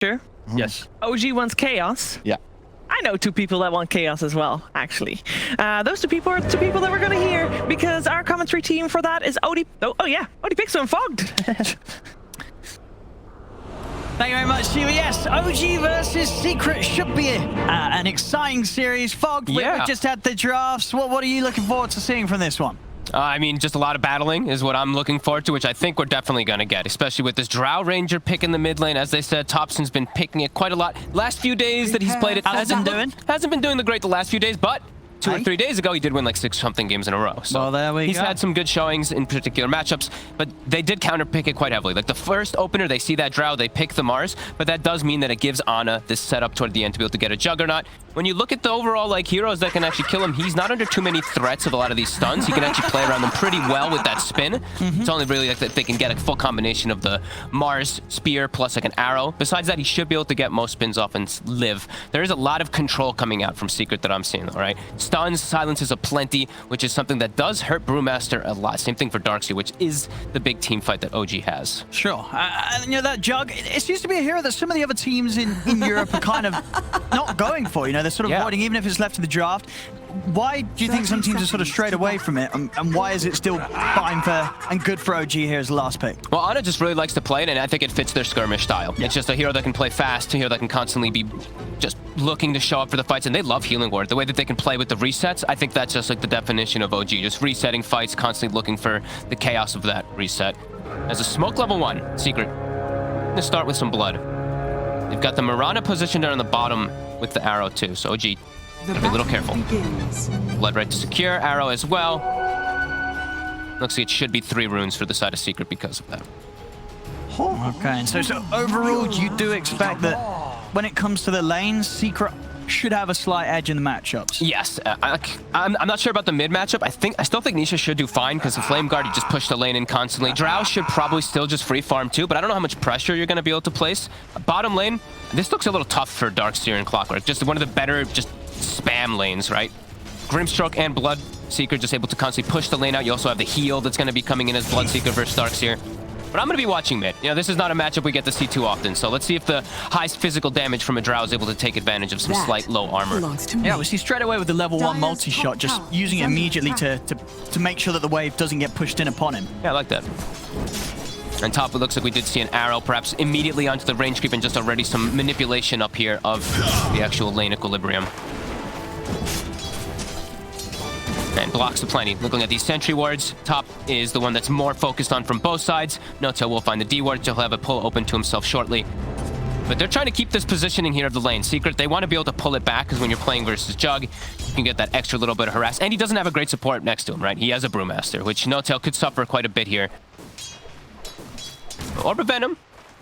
Sure. Yes. OG wants chaos. Yeah. I know two people that want chaos as well, actually. Those two people are two people that we're going to hear because our commentary team for that is Odie. Oh yeah, Odie Pixel and Fogged. Thank you very much, Sheila. Yes, OG versus Secret should be an exciting series. Fogged, we just had the drafts. What are you looking forward to seeing from this one? I mean, just a lot of battling is what I'm looking forward to, which I think we're definitely going to get, especially with this Drow Ranger pick in the mid lane. As they said, Topson's been picking it quite a lot. Last few days that he's played it, hasn't been doing the great the last few days, but 2 or 3 days ago, he did win like 6-something games in a row. So well, there we he's had some good showings in particular matchups, but they did counter-pick it quite heavily. Like the first opener, they see that Drow, they pick the Mars, but that does mean that it gives Ana this setup toward the end to be able to get a Juggernaut. When you look at the overall like heroes that can actually kill him, he's not under too many threats of a lot of these stuns. He can actually play around them pretty well with that spin. It's only really like that they can get a full combination of the Mars spear plus like an arrow. Besides that, he should be able to get most spins off and live. There is a lot of control coming out from Secret that I'm seeing though, right? Stuns, silences aplenty, which is something that does hurt Brewmaster a lot. Same thing for Darkseer, which is the big team fight that OG has. Sure. And you know, that Jug, it seems to be a hero that some of the other teams in Europe are kind of not going for. You know, they're sort of avoiding, even if it's left to the draft. Why do you think some teams are sort of strayed away from it? And why is it still fine for and good for OG here as the last pick? Well, Ana just really likes to play it, and I think it fits their skirmish style. It's just a hero that can play fast, a hero that can constantly be just looking to show up for the fights, and they love Healing Ward. The way that they can play with the resets, I think that's just like the definition of OG, just resetting fights, constantly looking for the chaos of that reset. As a smoke level 1, Secret, I'm gonna start with some blood. They've got the Mirana positioned down on the bottom with the arrow too, so OG, gotta be a little careful. Blood right to secure, arrow as well. Looks like it should be 3 runes for the side of Secret because of that. Okay, and so overall, you do expect that when it comes to the lanes, Secret should have a slight edge in the matchups. Yes, I'm not sure about the mid matchup. I still think Nisha should do fine because the Flame Guard, you just push the lane in constantly. Drow should probably still just free farm too, but I don't know how much pressure you're going to be able to place. Bottom lane, this looks a little tough for Darkseer and Clockwork. Just one of the better just spam lanes, right? Grimstroke and Bloodseeker just able to constantly push the lane out. You also have the heal that's going to be coming in as Bloodseeker versus Darkseer. But I'm going to be watching mid. You know, this is not a matchup we get to see too often, so let's see if the highest physical damage from a Drow is able to take advantage of some slight low armor. Yeah, we see straight away with the level 1 multi-shot, just using it immediately to make sure that the wave doesn't get pushed in upon him. Yeah, I like that. On top, it looks like we did see an arrow, perhaps immediately onto the range creep, and just already some manipulation up here of the actual lane equilibrium. And blocks aplenty. Looking at these sentry wards, top is the one that's more focused on from both sides. Noto will find the D ward, so he'll have a pull open to himself shortly. But they're trying to keep this positioning here of the lane. Secret, they want to be able to pull it back, because when you're playing versus Jug, you can get that extra little bit of harass. And he doesn't have a great support next to him, right? He has a Brewmaster, which Noto could suffer quite a bit here. Orb of Venom.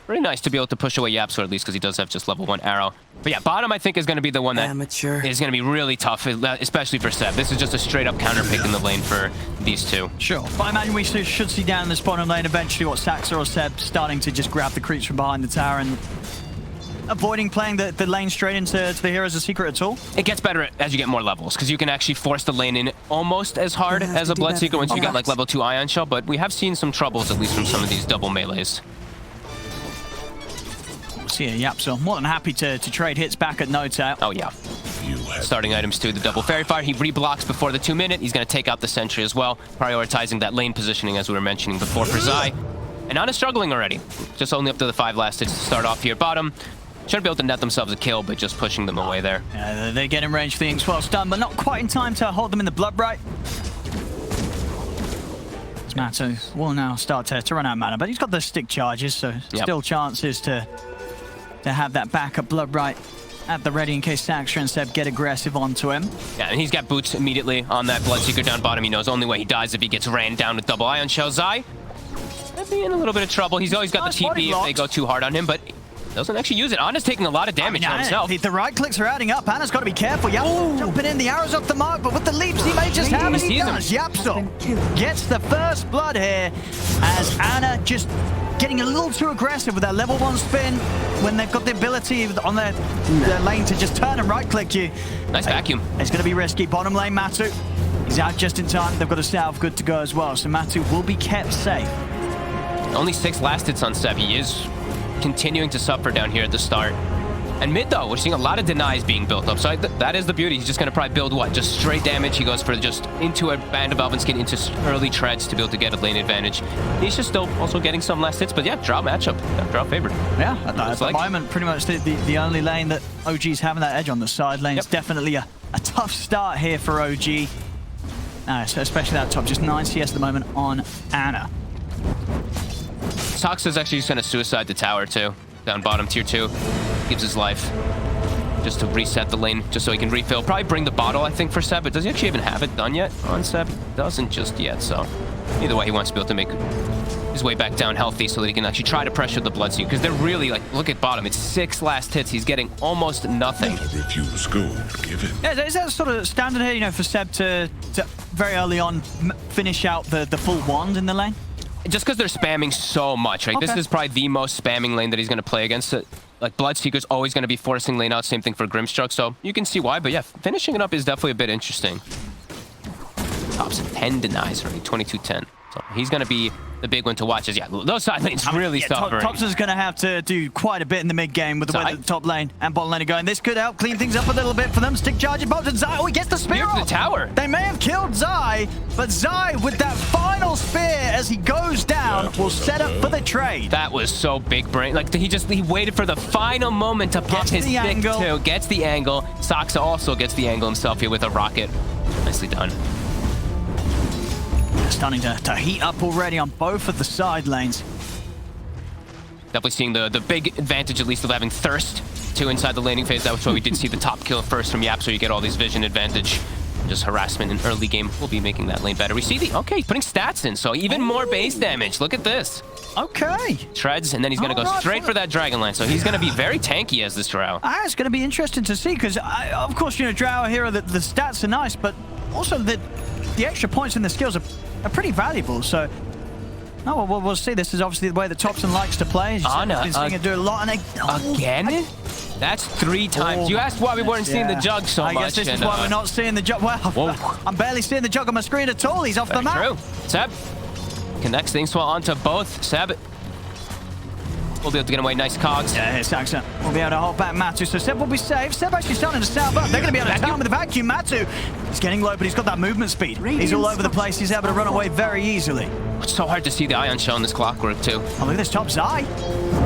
Very nice to be able to push away Yapso, at least, because he does have just level 1 arrow. But yeah, bottom, I think, is going to be the one that is going to be really tough, especially for Seb. This is just a straight-up counter pick in the lane for these two. Sure. But I imagine we should see down in this bottom lane eventually what Saxa or Seb starting to just grab the creeps from behind the tower and avoiding playing the lane straight into the heroes of Secret at all. It gets better as you get more levels, because you can actually force the lane in almost as hard as a Bloodseeker once you get like level 2 Ion Shell, but we have seen some troubles, at least from some of these double melees. See Yapso more than happy to trade hits back at Noto. Oh yeah. Starting items too, the double Fairy Fire. He re-blocks before the 2-minute. He's going to take out the Sentry as well, prioritizing that lane positioning as we were mentioning before for Zai. And Ana's struggling already. Just only up to the 5 last hits to start off here. Bottom. Shouldn't be able to net themselves a kill, but just pushing them away there. Yeah, they get in range for the Inks well stun, but not quite in time to hold them in the blood bright. Matto will now start to run out of mana, but he's got the stick charges, so still chances to have that backup blood right at the ready in case Saxtra and Seb get aggressive onto him. Yeah, and he's got boots immediately on that Bloodseeker down bottom. He knows the only way he dies if he gets ran down with double Ion Shell. Zai might be in a little bit of trouble. He's always got the TP if they go too hard on him, but doesn't actually use it. Ana's taking a lot of damage on himself. The right clicks are adding up. Ana's got to be careful. Yapso jumping in. The arrow's off the mark, but with the leaps he may just have, and he does. Yapso gets the first blood here as Ana just getting a little too aggressive with that level 1 spin when they've got the ability on their lane to just turn and right-click you. Nice vacuum. It's going to be risky. Bottom lane, Matu. He's out just in time. They've got a salve good to go as well, so Matu will be kept safe. Only 6 last hits on Seb. He is continuing to suffer down here at the start. And mid, though, we're seeing a lot of denies being built up. So that is the beauty. He's just going to probably build what? Just straight damage. He goes for just into a Band of Elven into early treads to be able to get a lane advantage. He's just still also getting some last hits. But yeah, Drow matchup. Yeah, Drow favored. Yeah, at the moment, pretty much the only lane that OG's having that edge on. The side lane. It's definitely a tough start here for OG. So especially that top, just 9 CS at the moment on Ana. Tox is actually just going to suicide the tower, too. Down bottom, tier 2. Gives his life just to reset the lane, just so he can refill. Probably bring the bottle, I think, for Seb. But does he actually even have it done yet on Seb? Doesn't just yet, so either way, he wants to be able to make his way back down healthy so that he can actually try to pressure the Bloodseeker. Because they're really, like, look at bottom. It's 6 last hits. He's getting almost nothing. Refuse gold, give it. Yeah, is that sort of standard here, you know, for Seb to very early on finish out the full wand in the lane? Just because they're spamming so much, right? This is probably the most spamming lane that he's going to play against. Like, Bloodseeker's always going to be forcing lane out. Same thing for Grimstroke, so you can see why. But yeah, finishing it up is definitely a bit interesting. Topson 10 denies already, 22-10. So he's going to be the big one to watch. As yeah, those side lanes really suffering. Topson's going to have to do quite a bit in the mid game with the way that the top lane and bottom lane are going. This could help clean things up a little bit for them. Stick charging both, and Zai, he gets the spear off. The tower. They may have killed Zai, but Zai with that final spear as he goes down will set up for the trade. That was so big brain. Like he waited for the final moment to pop his stick too. Gets the angle. Saksa also gets the angle himself here with a rocket. Nicely done. Starting to heat up already on both of the side lanes. Definitely seeing the big advantage, at least, of having Thirst too inside the laning phase. That was why we did see the top kill first from Yap, so you get all these vision advantage. Just harassment in early game will be making that lane better. We see he's putting stats in, so even more base damage. Look at this. Okay. Treads, and then he's going to go straight for that Dragon Lance. So he's going to be very tanky as this Drow. It's going to be interesting to see, because, of course, you know, Drow here, the stats are nice, but also the extra points and the skills are pretty valuable. So, we'll see. This is obviously the way that Topson likes to play. Ana, been seeing it do a lot. And again? That's 3 times. You asked why we weren't seeing the jug so much. I guess this is why we're not seeing the jug. Well, I'm barely seeing the jug on my screen at all. He's off the map. True. Seb connects things well onto both. Seb will be able to get away. Nice cogs. Yeah, Saksa will be able to hold back Matu, so Seb will be safe. Seb actually starting to stab up. They're going to be able to time with the vacuum. Matu, he's getting low, but he's got that movement speed. He's all over the place. He's able to run away very easily. It's so hard to see the Ion Shell in this Clockwork, too. Oh, look at this top Zai.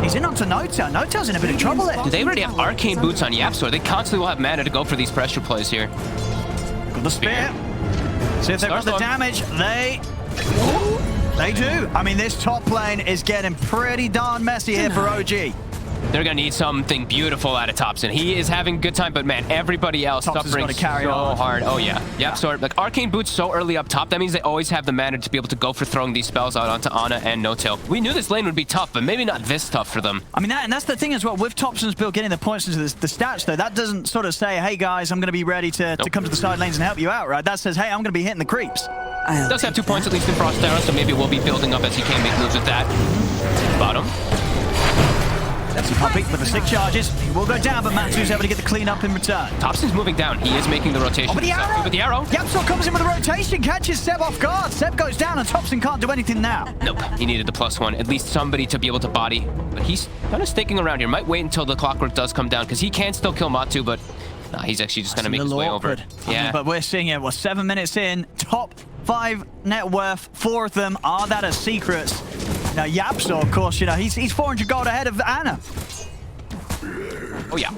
He's in onto Notel. Notel's in a bit of trouble there. Do they already have Arcane Boots on Yapsor? They constantly will have mana to go for these pressure plays here. Got the spear. See if they've got the damage. They do. I mean, this top lane is getting pretty darn messy here for OG. They're going to need something beautiful out of Topson. He is having a good time, but man, everybody else suffering so hard. Oh, yeah. Yep, so like Arcane Boots so early up top, that means they always have the mana to be able to go for throwing these spells out onto Ana and No-Tail. We knew this lane would be tough, but maybe not this tough for them. I mean, that's the thing as well. With Topson's build getting the points into the stats, though, that doesn't sort of say, hey, guys, I'm going to be ready to come to the side lanes and help you out, right? That says, hey, I'm going to be hitting the creeps. He does have 2 points at least in Frost Arrow, so maybe we'll be building up as he can make moves with that. Bottom. That's a puppy with the 6 charges. He will go down, but Matu's able to get the clean up in return. Topson's moving down. He is making the rotation. Oh, but the arrow! With the arrow. Yapsor comes in with a rotation, catches Seb off guard. Seb goes down, and Topson can't do anything now. Nope. He needed the +1. At least somebody to be able to body. But he's kind of sticking around here. Might wait until the Clockwork does come down, because he can still kill Matu, but he's actually just going to make his way over. Yeah. But we're seeing it. Well, 7 minutes in. Top 5 net worth. 4 of them are that as secrets. Now, Yapsor, of course, you know, he's 400 gold ahead of Ana. Oh, yeah.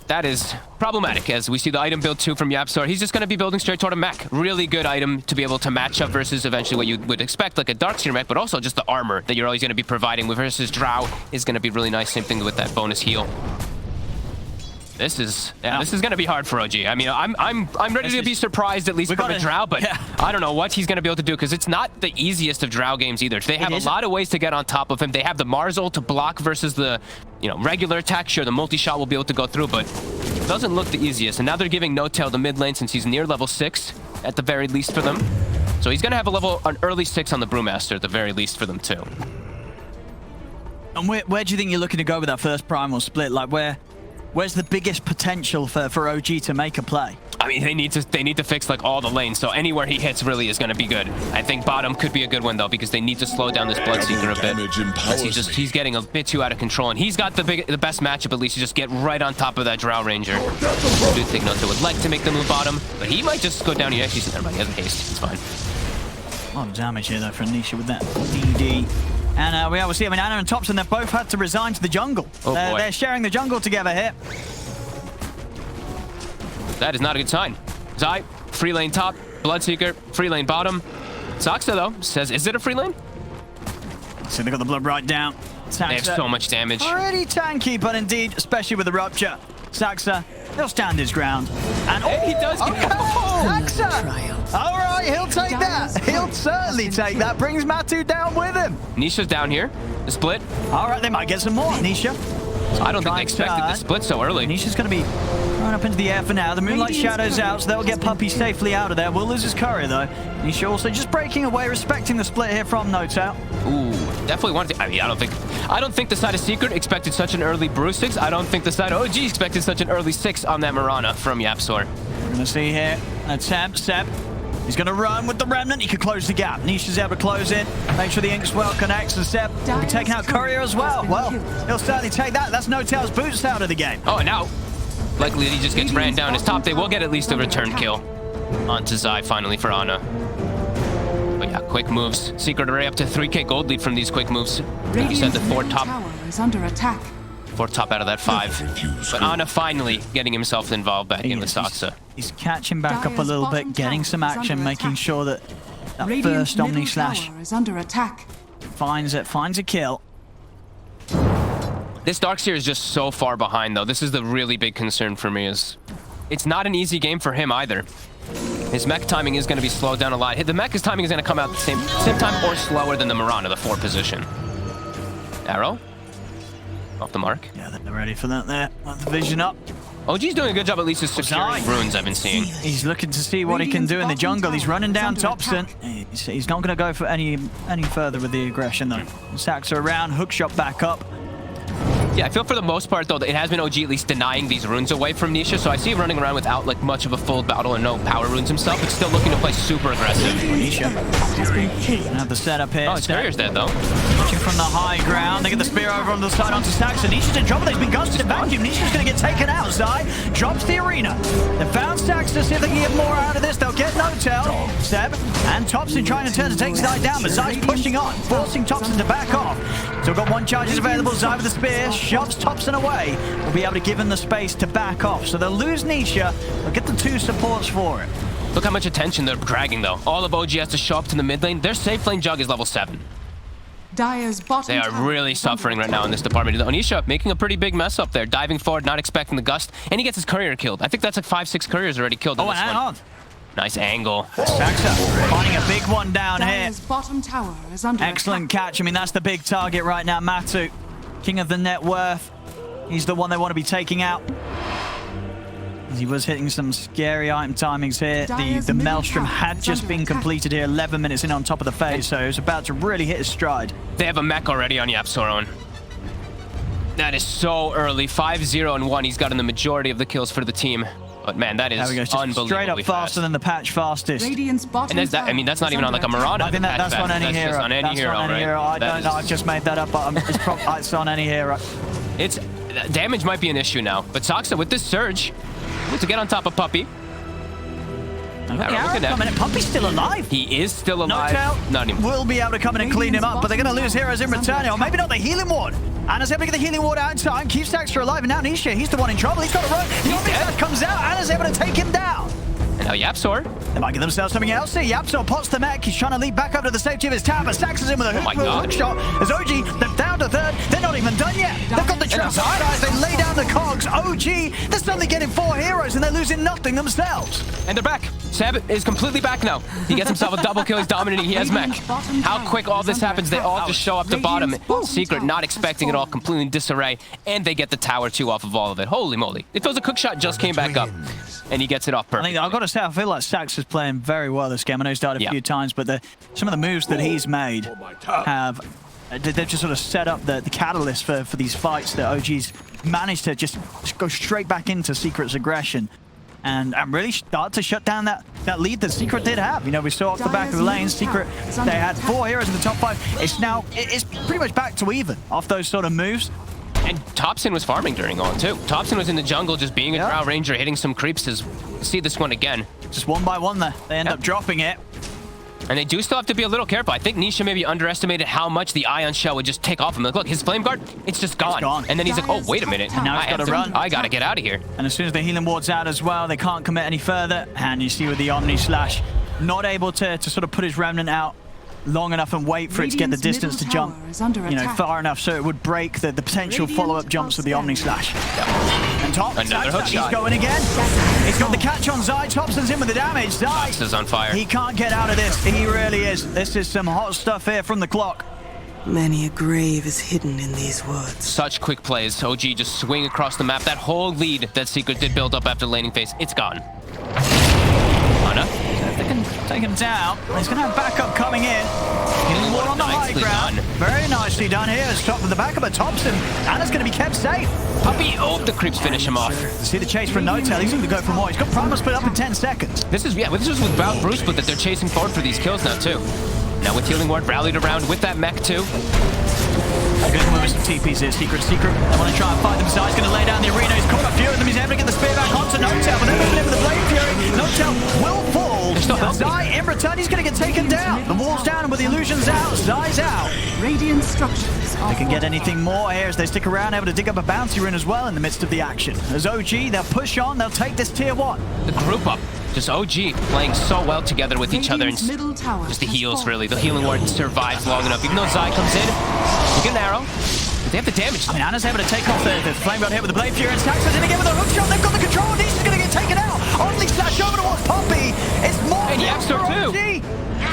That is problematic, as we see the item build 2 from Yapsor. He's just going to be building straight toward a mech. Really good item to be able to match up versus eventually what you would expect, like a Darkseer mech, but also just the armor that you're always going to be providing with versus Drow is going to be really nice. Same thing with that bonus heal. This is going to be hard for OG. I mean, I'm ready to be surprised at least from a Drow, but I don't know what he's going to be able to do, because it's not the easiest of Drow games either. They have a lot of ways to get on top of him. They have the Mars ult to block versus the regular attack. Sure, the multi-shot will be able to go through, but it doesn't look the easiest. And now they're giving No-Tail the mid lane since he's near level 6 at the very least for them. So he's going to have an early 6 on the Brewmaster at the very least for them too. And where do you think you're looking to go with that first primal split? Like, where Where's the biggest potential for OG to make a play? I mean, they need to fix like all the lanes, so anywhere he hits really is going to be good. I think bottom could be a good one though, because they need to slow down this Bloodseeker a bit. Because he's getting a bit too out of control, and he's got the best matchup at least to just get right on top of that Drow Ranger. I do think Noto would like to make the move bottom, but he might just go down here. Actually, never mind, he has a haste. It's fine. A lot of damage here though for Nisha with that DD. And we obviously, I mean, Ana and Topson, they've both had to resign to the jungle. Oh, boy. They're sharing the jungle together here. That is not a good sign. Zai, free lane top, Bloodseeker, free lane bottom. Saxa, though, says, is it a free lane? So they got the blood right down. Saxa, they have so much damage. Pretty tanky, but indeed, especially with the rupture. Saxa, he'll stand his ground. And he does get Saxa! All right, he'll take that. He'll certainly take that. Brings Matu down with him. Nisha's down here. The split. All right, they might get some more, Nisha. I don't think they expected the split so early. Nisha's going to be thrown up into the air for now. The Moonlight Shadow's out, so they'll get Puppy safely out of there. Will lose his courier, though. Nisha also just breaking away, respecting the split here from Noto. Ooh, definitely wanted to. I mean, I don't think the side of Secret expected such an early Brew 6. I don't think the side of OG expected such an early 6 on that Mirana from Yapsor. We're going to see here an attempt. Seb, he's going to run with the Remnant. He could close the gap. Nisha's able to close in. Make sure the Inkswell connects. And Seb will be taking out Courier as well. Well, he'll certainly take that. That's No-Tail's boots out of the game. Oh, and now, likely he just gets ran down his top. They will get at least a return kill onto Zai finally for Ana. But yeah, quick moves. Secret array up to 3k gold lead from these quick moves. You said the 4 top. Tower is under attack. 4 top out of that 5. But Ana finally getting himself involved back in the Saxa. He's catching back up a little bit, getting some action, making sure that first Omni Slash is under attack. finds a kill. This Darkseer is just so far behind though. This is the really big concern for me. Is it's not an easy game for him either. His mech timing is going to be slowed down a lot. The mech's timing is going to come out at the same time or slower than the Mirana, the 4 position. Arrow. Off the mark. Yeah, they're ready for that there. Want the vision up. OG's doing a good job at least of securing runes I've been seeing. He's looking to see what he can do in the jungle. He's running down Topson. He's not going to go for any further with the aggression though. Saxa around, hookshot back up. Yeah, I feel for the most part, though, that it has been OG at least denying these runes away from Nisha, so I see him running around without, like, much of a full battle and no power runes himself, but still looking to play super aggressive. Nisha have the setup here. Oh, his courier's dead, though. Watching from the high ground. They get the spear over on the side onto Saxa. Nisha's in trouble. He's been gusted in vacuum. Nisha's going to get taken out. Zai drops the arena. They found Saxa. See if they can get more out of this. They'll get No-Tail. Seb and Topson trying to turn to take Zai down, but Zai's pushing on, forcing Topson to back off. So we've got 1 charges available. Zai with the spear. Shoves Topson away. We'll be able to give him the space to back off. So they'll lose Nisha. They'll get the 2 supports for it. Look how much attention they're dragging, though. All of OG has to show up to the mid lane. Their safe lane Jug is level 7. Dire's bottom They are really suffering right now in this department. Onisha making a pretty big mess up there. Diving forward, not expecting the gust. And he gets his courier killed. I think that's like 5-6 couriers already killed in this and one. on. Nice angle. Saxa finding a big one down here. Dire's bottom tower is under Excellent attack. catch. I mean, that's the big target right now. Matu, king of the net worth. He's the one they want to be taking out. He was hitting some scary item timings here. The Maelstrom had just been completed here 11 minutes in on top of the phase, so he was about to really hit his stride. They have a mech already on Yapsoron. That is so early. 5-0 and 1. He's gotten the majority of the kills for the team. But man, that is unbelievably straight up faster than the patch fastest. Radiant's bottom and that's, I mean, that's not even on like a Mirana. I think that's on any hero. Just on any hero, on any right? hero. I don't know. I just made that up, but it's on any hero. It's damage might be an issue now, but Saxa with this surge, to get on top of Puppy. Puppy's still alive. He is still alive. No-Tail Not anymore. will be able to come in and clean him up, but they're going to lose heroes in return. Or maybe not the healing ward. Anna's able to get the healing ward out in time. Keeps Saxa alive, and now Nisha, he's the one in trouble. He's got to run. That comes out. Anna's able to take him down. And now Yapsor. They might get themselves something else here. Yapsor pots the mech. He's trying to leap back up to the safety of his tower, but Saxa's in with a hook shot. As OG, they're down to 3rd. They're not even done yet. They've got the trap guys. They lay down the cogs. OG, they're suddenly getting 4 heroes, and they're losing nothing themselves. And they're back. Seb is completely back now. He gets himself a double kill. He's dominating. He has mech. How quick all this happens. They all just show up to bottom. Secret, not expecting it all, completely in disarray. And they get the tower 2 off of all of it. Holy moly. It feels a cook shot just came back up. And he gets it off perfect. I've got to say, I feel like Saxa's playing very well this game. I know he's died a few times, but some of the moves that he's made have They've just sort of set up the catalyst for these fights that OG's managed to just go straight back into Secret's aggression and really start to shut down that lead that Secret did have. You know, we saw off the back of the lane, Secret, they had 4 heroes in the top 5. It's pretty much back to even off those sort of moves. And Topson was farming during on too. Topson was in the jungle just being a Drow Ranger, hitting some creeps to see this one again. Just one by one there. They end up dropping it. And they do still have to be a little careful. I think Nisha maybe underestimated how much the Ion Shell would just take off him. Like, look, his Flame Guard, it's just gone. It's gone. And then he's like, oh, wait a minute. Now he's got to run. I got to get out of here. And as soon as the healing ward's out as well, they can't commit any further. And you see with the Omni Slash, not able to sort of put his Remnant out long enough and wait for it to get the distance to jump, you know, far enough so it would break the potential follow-up jumps with the Omni Slash. And Top, another hook shot. He's going again. He's got the catch on Zai. Topson's in with the damage. Zai is on fire. He can't get out of this. He really is. This is some hot stuff here from the clock. Many a grave is hidden in these woods. Such quick plays. OG just swing across the map. That whole lead that Secret did build up after the laning phase, it's gone. Ana? They can take him down. He's going to have backup coming in. Healing ward on the high ground. Very nicely done here. It's top of the backup of Topson. Ana's going to be kept safe. Puppy, oh, the creeps finish him off. See the chase for No-Tail. He's going to go for more. He's got Primal Split up in 10 seconds. This is without Bruce Split that they're chasing forward for these kills now, too. Now with Healing Ward rallied around with that mech, too. Good move with some TPs here. Secret. They want to try and fight them. Zai's going to lay down the arena. He's caught a few of them. He's able to get the spear back onto No-Tail, but they're moving in with the Blade Fury. No-Tail will fall. Zai, in return, he's going to get taken down. The wall's down, and with the illusions out, Zai's out. Radiant structures are They can get anything more here as they stick around, able to dig up a bounty rune as well in the midst of the action. As OG, they'll push on. They'll take this tier 1. The group up. Just OG playing so well together with each other, and middle tower just the has heals, fallen. really. The Healing Ward survives long enough. Even though Zai comes in, you get an arrow. But they have the damage. I mean, Ana's able to take off the Flame Guard here with the Blade Fury, and Saxon's in again with a hook shot. They've got the control. Nisha's going to get taken out. Only slash over towards Poppy. It's more And Yaxter too.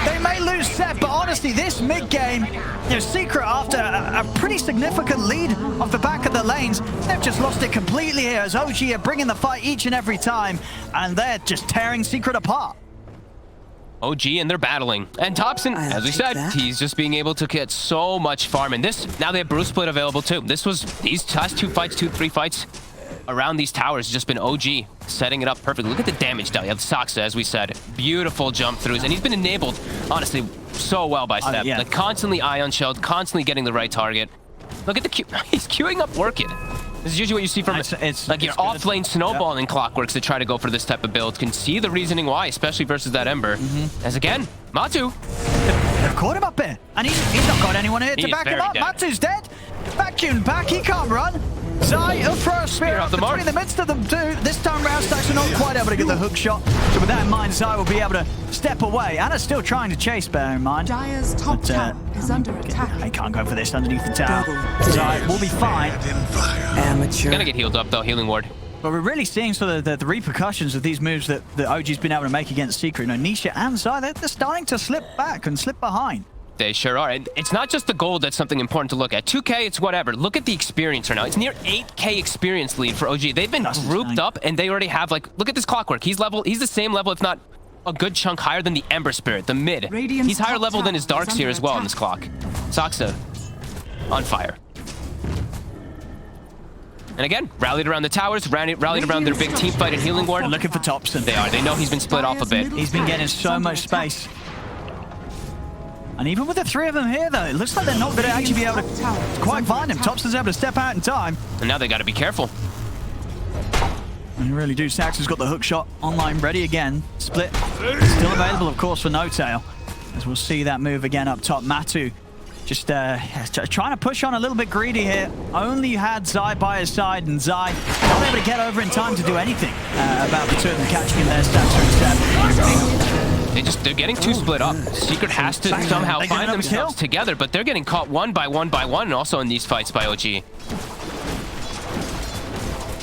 They may lose set, but honestly, this mid-game, you know, Secret, after a pretty significant lead off the back of the lanes, they've just lost it completely here as OG are bringing the fight each and every time, and they're just tearing Secret apart. OG and they're battling. And Topson, as we said, he's just being able to get so much farm. And this, now they have Bruce Split available too. These last 3 fights around these towers has just been OG setting it up perfectly. Look at the damage down. You have Saksa, as we said. Beautiful jump throughs. And he's been enabled, honestly, so well by Step. Yeah. Like constantly Ion Shelled, constantly getting the right target. Look at the Q. He's queuing up Work It. This is usually what you see from your off-lane snowballing clockworks that try to go for this type of build. Can see the reasoning why, especially versus that Ember. As again, Matu. They've caught him up here, and he's not got anyone here to back him up. Dead. Matu's dead. Vacuumed back, he can't run. Zai, he'll throw a spear off the mark. between the midst of them too. This time round, Stacks are not quite able to get the hook shot. So with that in mind, Zai will be able to step away. Anna's still trying to chase, bear in mind. Dire's top tower is under attack. They can't go for this underneath the tower. Zai will be fine. Amateur. Gonna get healed up though, Healing Ward. But we're really seeing sort of the repercussions of these moves that OG's been able to make against Secret. You know, Nisha and Zai, they're starting to slip back and slip behind. They sure are. And it's not just the gold that's something important to look at. 2K, it's whatever. Look at the experience right now. It's near 8K experience lead for OG. They've been grouped up, and they already have, like, look at this clockwork. He's the same level, if not a good chunk higher than the Ember Spirit, the mid. Radiant's He's higher top level than his tower is Darkseer under as well on this attack. clock. Saksa on fire. And again, rallied around the towers, rallied around their big team fight in Healing Ward. Looking for Topson. They are. They know he's been split off a bit. He's been getting so much space. And even with the 3 of them here, though, it looks like they're not going to actually be able to quite find him. Topson's able to step out in time. And now they got to be careful. And you really do. Saxon's got the hook shot online ready again. Split still available, of course, for No-Tail. As we'll see that move again up top. Matu just trying to push on a little bit greedy here. Only had Zai by his side, and Zai not able to get over in time to do anything about the 2 of them catching him there. Saxon instead. They're getting too split up. Secret has to somehow find themselves together, but they're getting caught one by one, and also in these fights by OG.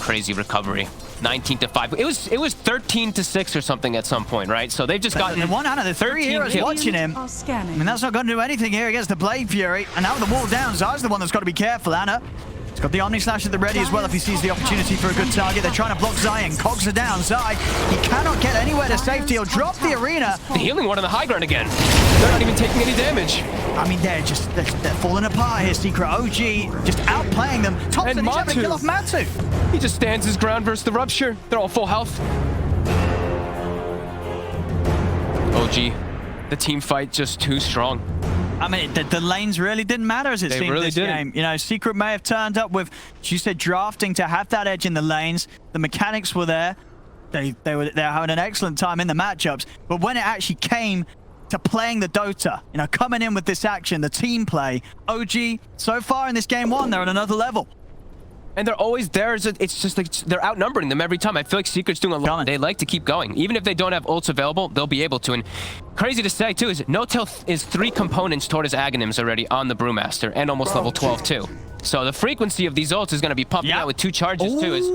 Crazy recovery. 19-5. It was 13-6 or something at some point, right? So they've just gotten one out of the 3 heroes watching him. Are I scanning. mean, that's not going to do anything here against the Blade Fury. And now with the wall down, Zai's the one that's got to be careful, Ana. He's got the Omni Slash at the ready as well if he sees the opportunity for a good target. They're trying to block Zai, and cogs are down. Zai, he cannot get anywhere to safety. He'll drop the arena. The Healing Ward on the high ground again. They're not even taking any damage. I mean, they're falling apart here. Secret OG just outplaying them. Topson, he's able to kill off Matu. He just stands his ground versus the Rupture. They're all full health. OG, the team fight just too strong. I mean, the lanes really didn't matter as it seemed really this didn't. game. You know, Secret may have turned up with, as you said, drafting to have that edge in the lanes. The mechanics were there. They're having an excellent time in the matchups. But when it actually came to playing the Dota, you know, coming in with this action, the team play, OG, so far in this game one, they're on another level. And they're always there. It's just like they're outnumbering them every time. I feel like Secret's doing a lot. They like to keep going. Even if they don't have ults available, they'll be able to. And crazy to say, too, is No-Till is 3 components toward his Aghanims already on the Brewmaster and almost level 12, too. So the frequency of these ults is going to be pumping out with 2 charges, too. Is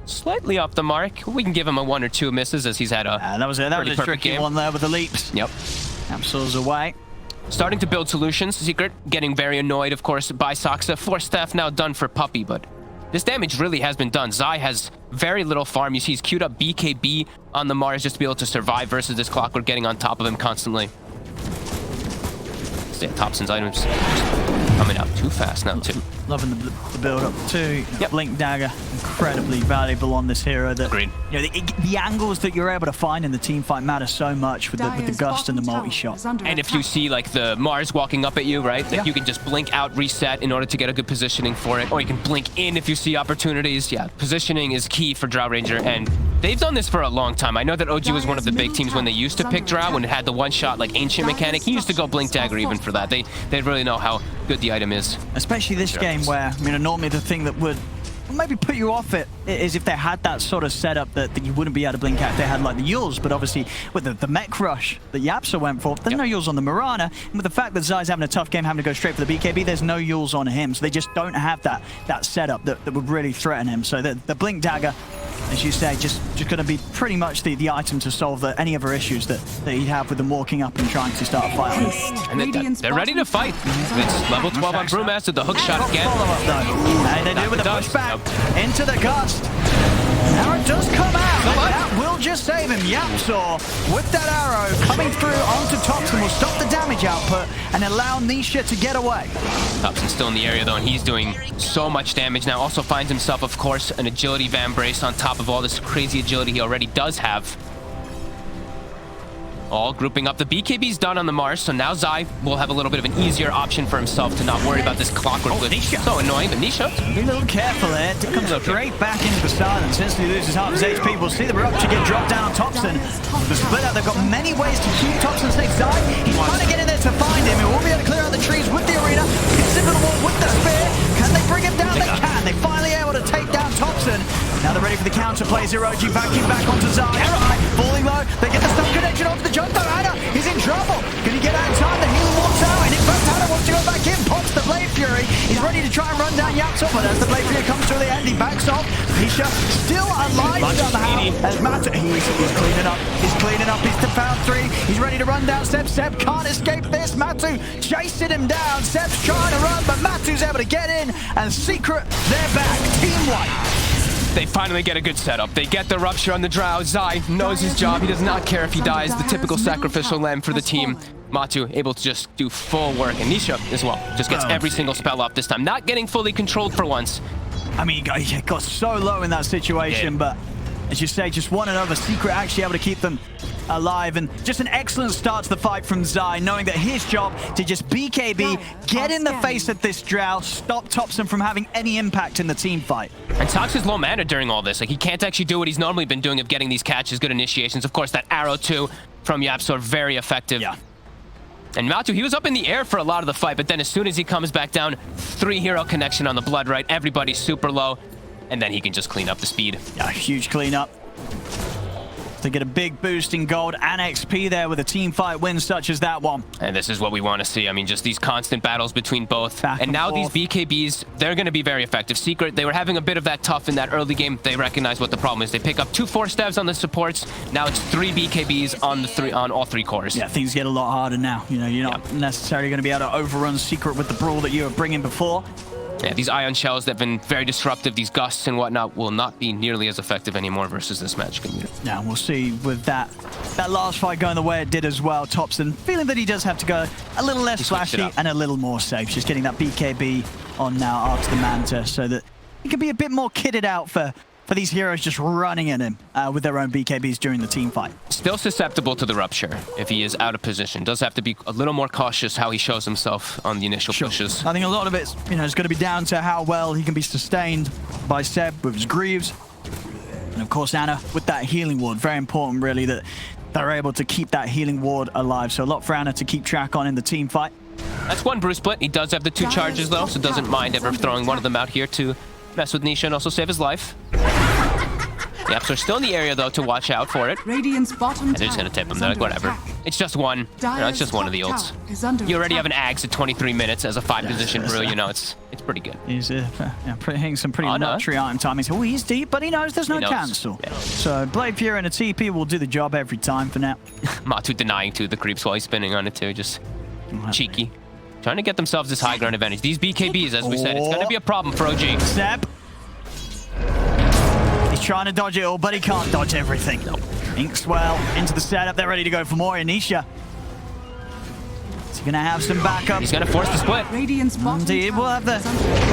slightly off the mark. We can give him a 1 or 2 misses as he's had a that was a tricky game. One there with the leaps. Yep. Absol's away. Starting to build solutions. Secret getting very annoyed, of course, by Soxa. 4 staff now done for Puppy, but this damage really has been done. Zai has very little farm. You see he's queued up BKB on the Mars just to be able to survive versus this Clockwork getting on top of him constantly. Topson's items coming out too fast now, too. Loving the build-up, too. Yep. Blink Dagger, incredibly valuable on this hero. That, agreed. You know, the angles that you're able to find in the team fight matter so much with the gust and the multi-shot. And if you see, like, the Mars walking up at you, right? Like, you can just blink out, reset in order to get a good positioning for it. Or you can blink in if you see opportunities. Yeah, positioning is key for Drow Ranger. And they've done this for a long time. I know that OG was one of the big teams when they used to pick Drow, when it had the one-shot, like, ancient mechanic. He used to go Blink Dagger even for that. They really know how good the item is. Especially this game where, I mean, normally the thing that would maybe put you off it is if they had that sort of setup that you wouldn't be able to blink out. They had like the Yules, but obviously with the mech rush that Yapsa went for, there's no Yules on the Mirana. And with the fact that Zai's having a tough game, having to go straight for the BKB, there's no Yules on him. So they just don't have that setup that would really threaten him. So the Blink Dagger, as you say, just going to be pretty much the item to solve any other issues that he'd have with them walking up and trying to start a fight. And they're ready to fight. It's level 12 on Brewmaster, the hook shot again. Follow-up though. And they do with a pushback into the gust. Arrow does come out, and that will just save him. Yapsaw, with that arrow coming through onto Topson, will stop the damage output and allow Nisha to get away. Topson's still in the area, though, and he's doing so much damage now. Also finds himself, of course, an agility Van Brace on top of all this crazy agility he already does have. All grouping up. The BKB's done on the Mars, so now Zai will have a little bit of an easier option for himself to not worry about this Clockwork with so annoying, but Nisha. Be a little careful there. It comes straight back into the silence. Instantly loses half his HP. We'll see the Rupture get dropped down on Topson. The split up, they've got many ways to keep Topson safe. Zai, he's trying to get in there to find him. He won't be able to clear out the trees with the arena. Gets into the wall with the spear. Can they bring him down? They can. They're finally able to take down Topson. Now they're ready for the counter play. Zeroji backing back onto Zai. Falling low. They get the stun connection onto the jump. Anna, he's in trouble. Can he get out in time? The healer walks out. And in fact, Anna wants to go back in. Pops the Blade Fury. He's ready to try and run down Yapsa. But as the Blade Fury comes to the end, he backs off. Nisha still alive somehow. As Matu, he's cleaning up. He's cleaning up. He's to pound 3. He's ready to run down Seb. Seb can't escape this. Matu chasing him down. Seb's trying to run, but Matu's able to get in. And Secret, they're back. Team white. They finally get a good setup. They get the Rupture on the Drow. Zai knows his job. He does not care if he dies. The typical sacrificial lamb for the team. Matu able to just do full work. And Nisha as well. Just gets every single spell off this time. Not getting fully controlled for once. I mean, he got so low in that situation, but as you say, just one and over. Secret actually able to keep them alive, and just an excellent start to the fight from Zai, knowing that his job to just BKB, get in the face of this Drow, stop Topson from having any impact in the team fight. And Tox is low mana during all this. Like, he can't actually do what he's normally been doing of getting these catches, good initiations. Of course, that arrow too from Yapsa, very effective. Yeah. And Matu, he was up in the air for a lot of the fight, but then as soon as he comes back down, 3 hero connection on the Blood Right, everybody's super low, and then he can just clean up the speed. Yeah, huge cleanup. To get a big boost in gold and XP there with a team fight win such as that one. And this is what we want to see. I mean, just these constant battles between both. And now forth. These BKBs, they're going to be very effective. Secret, they were having a bit of that tough in that early game. They recognize what the problem is. They pick up 2 4-stabs on the supports. Now it's 3 BKBs on all 3 cores. Yeah, things get a lot harder now. You know, you're not necessarily going to be able to overrun Secret with the brawl that you were bringing before. Yeah, these ion shells that have been very disruptive, these gusts and whatnot, will not be nearly as effective anymore versus this magic immunity. Now we'll see with that last fight going the way it did as well. Topson feeling that he does have to go a little less flashy and a little more safe. Just getting that BKB on now after the Manta so that he can be a bit more kitted out for these heroes just running at him with their own BKBs during the team fight. Still susceptible to the rupture if he is out of position. Does have to be a little more cautious how he shows himself on the initial pushes. I think a lot of it's, is going to be down to how well he can be sustained by Seb with his Greaves. And of course, Ana with that healing ward. Very important, really, that they're able to keep that healing ward alive. So a lot for Ana to keep track on in the team fight. That's one Bruce split. He does have the 2 charges, though, so doesn't mind ever throwing one of them out here to mess with Nisha and also save his life. Yep, so still in the area, though, to watch out for it. Radiant's bottom And they're just going to tip him. They're like, whatever. It's just one. It's just one of the ults. You already have an Axe at 23 minutes as a 5-position brew. It's pretty good. He's hitting some pretty luxury item time. He's deep, but he knows there's no cancel. Yeah. So Blade Fury and a TP will do the job every time for now. Matu denying to the creeps while he's spinning on it, too. Just cheeky. Trying to get themselves this high ground advantage. These BKBs, as we said, it's going to be a problem for OG. Seb. He's trying to dodge it all, but he can't dodge everything. Inkswell into the setup. They're ready to go for more. Anisha. He's going to have some backup. He's going to force the split. Radiant's bottom Indeed, we'll have the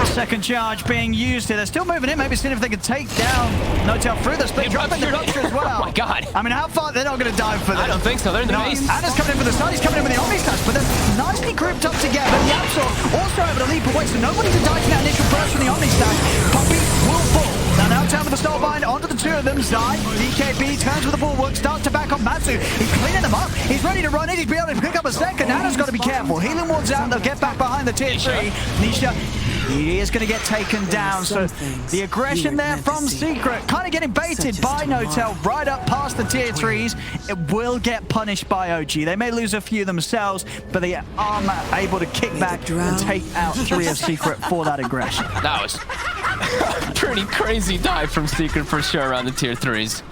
second charge being used here. They're still moving in. Maybe seeing if they can take down No-Tail through the split. Dropping the rupture as well. Oh my god. I mean, how far? They're not going to dive for this. I don't think so. They're in the base. Anna's coming in for the side. He's coming in with the Omni Stash, but they're nicely grouped up together. The Absol also able to leap away, so nobody can dive from that initial burst from the Omni Stash. Poppy will fall. Now down with the Snowbind onto the 2 of them. Zai, DKB turns with the bulwark, starts to back on Matsu. He's cleaning them up. He's ready to run in. He's be able to pick up a second. Anna's got to be careful. Healing wards out. They'll get back behind the tier 3. Nisha, he is going to get taken down. So the aggression there from Secret, kind of getting baited by No-Tail right up past the tier 3s. It will get punished by OG. They may lose a few themselves, but they are able to kick back and take out 3 of Secret for that aggression. That was pretty crazy dive from Secret for sure around the tier 3s.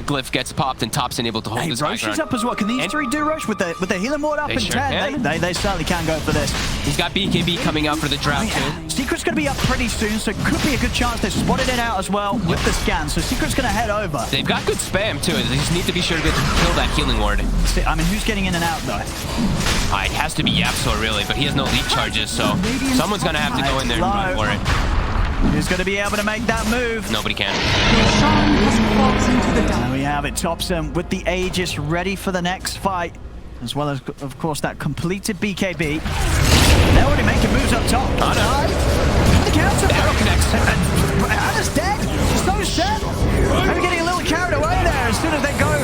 Glyph gets popped and Topson able to hold his high Roche ground. is up as well. Can these 3 do Roche with the healing ward up in sure 10? They certainly can go for this. He's got BKB coming out for the Drow too. Secret's going to be up pretty soon, so it could be a good chance. They've spotted it out as well with the scan, so Secret's going to head over. They've got good spam too. They just need to be sure to get to kill that healing ward. I mean, who's getting in and out though? It has to be Yapsor really, but he has no leap charges, so someone's going to have to go in there and run for it. Who's going to be able to make that move? Nobody can. Sean has falls into the There we have it. Topson with the Aegis ready for the next fight, as well as, of course, that completed BKB. They're already making moves up top. The counter. The arrow connects. Anna's dead. So set. Maybe getting a little carried away there as soon as they go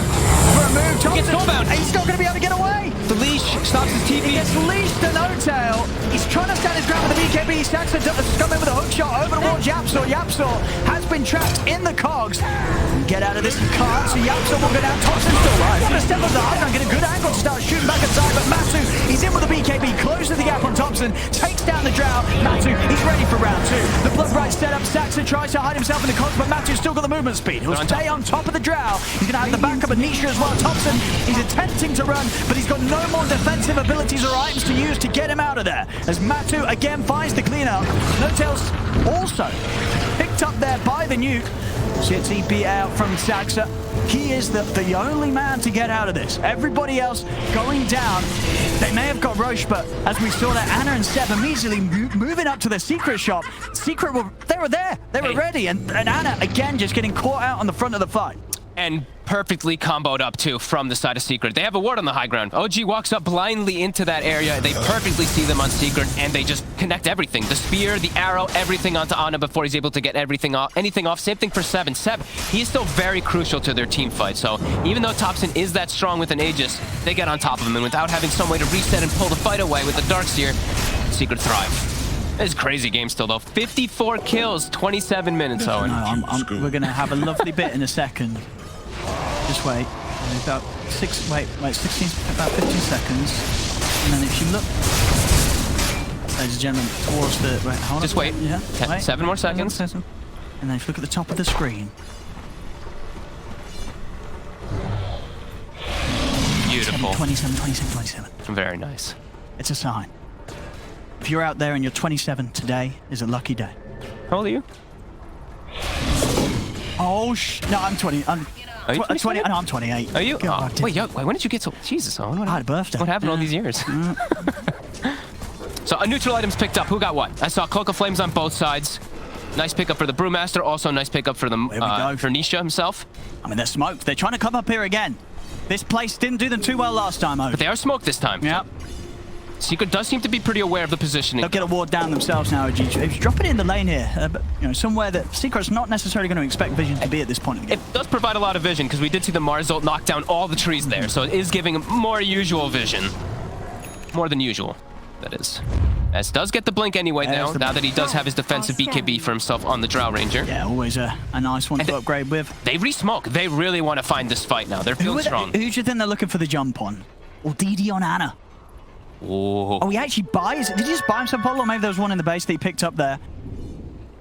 for a move. Topson, gets snowbound. He's not going to be able to get away. The leash stops his TV. He gets leashed to No-Tail. He's trying to stand his ground with the BKB. He stacks to come in with a hook shot over towards Yapsor. Yapsor has been trapped in the cogs. Get out of this, he can't. So Yapsor will go down. Topson's still alive. Going to step up the high ground, get a good angle to start shooting back inside. But Matsu, he's in with the BKB, closes the gap on Topson, takes down the Drow. Matsu, he's ready for round 2. The Blood Right setup. Saxon tries to hide himself in the cogs, but Matsu's still got the movement speed. He'll stay on top of the Drow. He's going to have the backup of Nisha as well. Topson, he's attempting to run, but he's got no more defensive abilities or items to use to get him out of there. As Matu again finds the cleanup. No-Tail's also picked up there by the nuke. Gets TP out from Saxa. He is the only man to get out of this. Everybody else going down. They may have got Roche, but as we saw that, Ana and Seb immediately moving up to the Secret shop. Secret, they were there. They were ready. And Ana, again, just getting caught out on the front of the fight. And perfectly comboed up too from the side of Secret. They have a ward on the high ground. OG walks up blindly into that area. They perfectly see them on Secret, and they just connect everything. The spear, the arrow, everything onto Ana before he's able to get anything off. Same thing for Seb. Seb, he's still very crucial to their team fight. So even though Topson is that strong with an Aegis, they get on top of him, and without having some way to reset and pull the fight away with the Darkseer, Secret thrive. This is a crazy game still though. 54 kills, 27 minutes, Owen. We're going to have a lovely bit in a second. Just wait. About 16, about 15 seconds. And then if you look, ladies and gentlemen, towards the... Wait, hold Just on. wait. Yeah. 7 more seconds. And then if you look at the top of the screen. Beautiful. 27. Very nice. It's a sign. if you're out there and you're 27, today is a lucky day. How old are you? Oh, no, I'm 20. I'm Are you 20. No, I'm 28. Are you? God, Oh, wait, when did you get so... Jesus, Owen. I had a birthday. What happened all these years? So, neutral items picked up. Who got what? I saw Cloak of Flames on both sides. Nice pickup for the Brewmaster. Also, nice pickup for the for Nisha himself. I mean, they're smoked. They're trying to come up here again. This place didn't do them too well last time, But they are smoked this time. Yeah. Secret does seem to be pretty aware of the positioning. They'll get a ward down themselves now. He's dropping it in the lane here, but somewhere that Secret's not necessarily going to expect Vision to be at this point of the game. It does provide a lot of vision, because we did see the Mars ult knock down all the trees there, so it is giving him more usual vision. More than usual, that is. As does get the blink anyway now that he does have his defensive BKB for himself on the Drow Ranger. Yeah, always a nice one to upgrade with. They re-smoke. They really want to find this fight now. They're feeling strong. Who do you think they're looking for the jump on? Or DD on Ana? Oh, he actually buys. Did he just buy himself a bottle? Or maybe there was one in the base that he picked up there.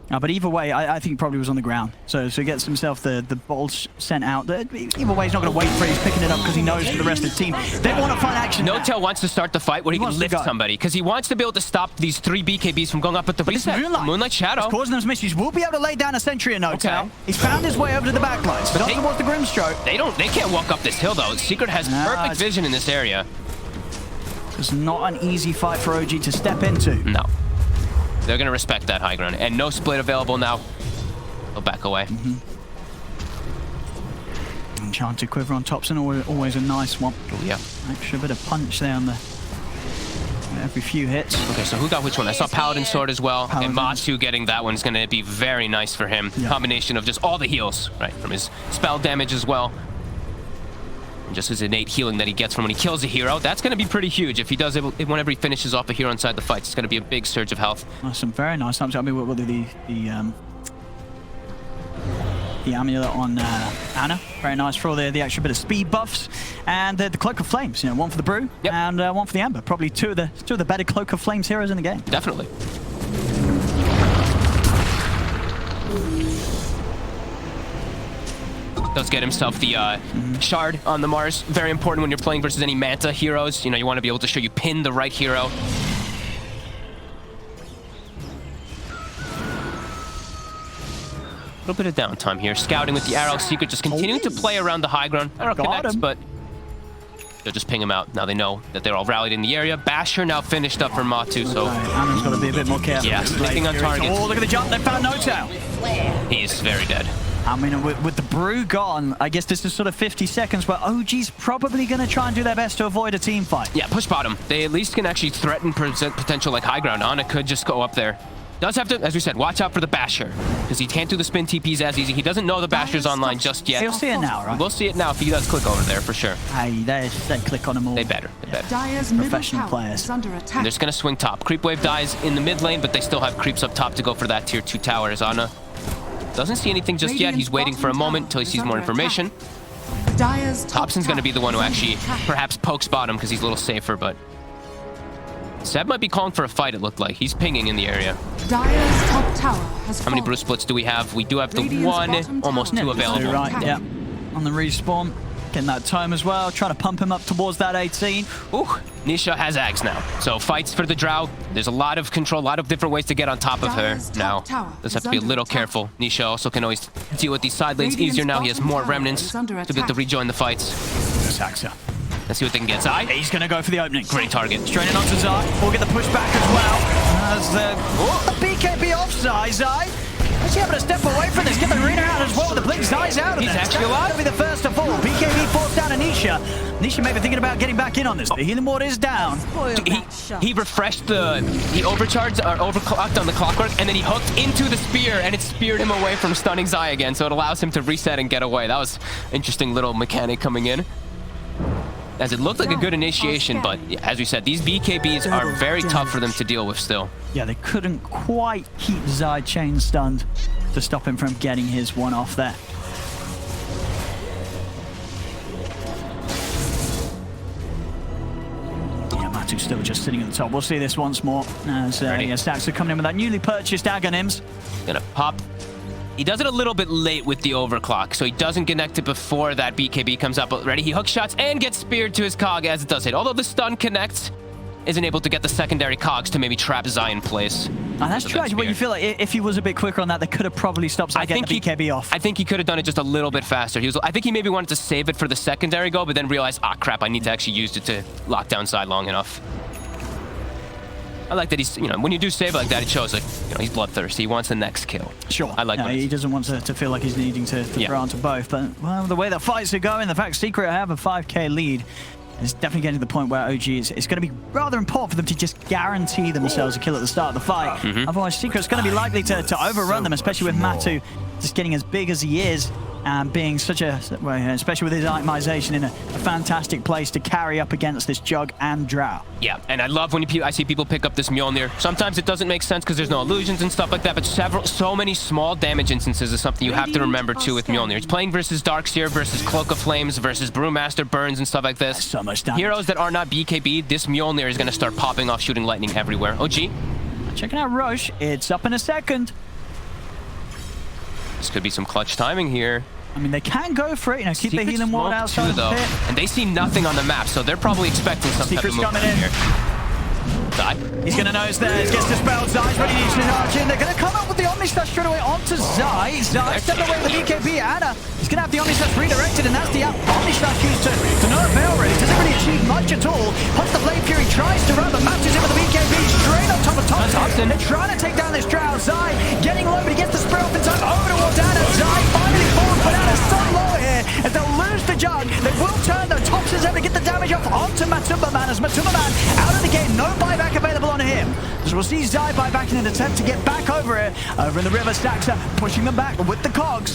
But either way, I think he probably was on the ground. So he gets himself the bottles sent out. Either way, he's not going to wait for it. He's picking it up because he knows for the rest of the team. They want to find action. No-Tail wants to start the fight where he can lift somebody, because he wants to be able to stop these 3 BKBs from going up with the reset. Moonlight Shadow. It's causing them some issues. We'll be able to lay down a sentry in No-Tail. Okay. He's found his way over to the back lines. But not towards the Grimstroke. They can't walk up this hill, though. Secret has perfect vision in this area. It's not an easy fight for OG to step into. No. They're going to respect that high ground. And no split available now. They'll back away. Enchanted Quiver on Topson, always a nice one. Oh, yeah. Extra bit of punch there on the every few hits. Okay, so who got which one? I saw Paladin Sword as well. And Matsu getting that one is going to be very nice for him. Yeah. Combination of just all the heals, right? From his spell damage as well. And just his innate healing that he gets from when he kills a hero. That's going to be pretty huge if he does it whenever he finishes off a hero inside the fight. It's going to be a big surge of health. Some very nice times. I mean, the amulet on Ana, very nice for all the extra bit of speed buffs, and the Cloak of Flames. One for the Brew and one for the Ember. Probably two of the better Cloak of Flames heroes in the game. Definitely. Does get himself the shard on the Mars. Very important when you're playing versus any Manta heroes. You want to be able to show you pin the right hero. A little bit of downtime here. Scouting with the arrow. Secret just continuing to play around the high ground. Arrow connects, but they'll just ping him out. Now they know that they're all rallied in the area. Basher now finished up for Matu, so... Ana's got to be a bit more careful. Yeah, sticking on target. Oh, look at the jump. They found No-Tail. He's very dead. I mean, with the Brew gone, I guess this is sort of 50 seconds where OG's probably going to try and do their best to avoid a team fight. Yeah, push bottom. They at least can actually threaten potential like high ground. Ana could just go up there. Does have to, as we said, watch out for the Basher, because he can't do the spin TPs as easy. He doesn't know the Basher's online just yet. He'll see it now, right? We'll see it now if he does click over there, for sure. Hey, they click on them all. They better. Professional players. And they're just going to swing top. Creep wave dies in the mid lane, but they still have creeps up top to go for that tier 2 tower. As Ana doesn't see anything just yet. He's waiting for a moment until he sees more information. Topson's going to be the one who actually perhaps pokes bottom because he's a little safer, but Seb might be calling for a fight, it looked like. He's pinging in the area. Dire's top tower has How many brew splits do we have? We do have the one, almost two available. Right, yeah. On the respawn. Getting that time as well. Trying to pump him up towards that 18. Ooh, Nisha has Ags now. So fights for the Drow. There's a lot of control, a lot of different ways to get on top of her now. Does have to be a little careful. Nisha also can always deal with these side lanes easier now. He has more remnants to be able to rejoin the fights. Saxa. Let's see what they can get. Zai. He's going to go for the opening. Great target. Straight in onto Zai. We'll get the pushback as well. As the BKB off Zai. Is he able to step away from this? Get the arena out as well with the blink. Zai's out of He's actually alive. He'll be the first to fall. BKB forced down to Nisha. Nisha may be thinking about getting back in on this. The healing ward is down. He refreshed he overcharged or overclocked on the clockwork, and then he hooked into the spear, and it speared him away from stunning Zai again, so it allows him to reset and get away. That was interesting little mechanic coming in. As it looked like a good initiation, but as we said, these BKBs are very tough for them to deal with still. Yeah, they couldn't quite keep Zai chain stunned to stop him from getting his one off there. Yeah, Matu's still just sitting at the top. We'll see this once more as Stacks are coming in with that newly purchased Aghanim's. Gonna pop. He does it a little bit late with the overclock, so he doesn't connect it before that BKB comes up. But ready, he hook shots and gets speared to his cog as it does hit. Although the stun connects, isn't able to get the secondary cogs to maybe trap Zai in place. And that's So true. that's But you weird. feel like if he was a bit quicker on that, they could have probably stopped Zai getting the BKB off. I think he could have done it just a little bit faster. I think he maybe wanted to save it for the secondary go, but then realized, ah, crap, I need to actually use it to lock down Zai long enough. I like that he's, you know, when you do save it like that, it shows like, you know, he's bloodthirsty. He wants the next kill. Sure. I like no, when he it's- doesn't want to feel like he's needing to Yeah. throw onto both. But, well, the way the fights are going, the fact Secret have a 5k lead, it's definitely getting to the point where OG it's going to be rather important for them to just guarantee themselves a kill at the start of the fight. Otherwise, Secret's going to be likely to overrun them, especially with Matu just getting as big as he is and being such a, well, especially with his itemization in a fantastic place to carry up against this Jug and Drow. Yeah, and I love when I see people pick up this Mjolnir. Sometimes it doesn't make sense because there's no illusions and stuff like that, but so many small damage instances is something you have to remember too with Mjolnir. It's playing versus Darkseer, versus Cloak of Flames, versus Brewmaster Burns and stuff like this. So much damage. Heroes that are not BKB, this Mjolnir is going to start popping off, shooting lightning everywhere. OG, Checking out Roche. It's up in a second. this could be some clutch timing here. I mean, they can go for it. You know, keep the Secret's healing ward smoked outside too, of the though, pit. and they see nothing on the map, so they're probably expecting some type of Secret's movement coming in. here. Zai. He's going to nose theirs, gets dispelled. Zai's ready to charge in. They're going to come up with the Omni Slash straight away onto Zai. Zai stepping away with the BKB. Anna, he's going to have the Omni Slash redirected, and that's the Omni Slash used to no avail really. Doesn't really achieve much at all. Puts the Blade Fury, tries to run, but matches in with the BKB straight on top of Topson. They're trying to take down this Drow. Zai getting low, but he gets the spray off in time over towards Anna. Zai finally falls, but Anna's so low here, and they'll lose the Jug. They will turn, though. Topson's able to get the damage off onto Matumba Man, as Matumba Man out of the game. No buyback available on him. So we'll see Zai buy back in an attempt to get back over it. Over in the river, Saxa pushing them back with the cogs.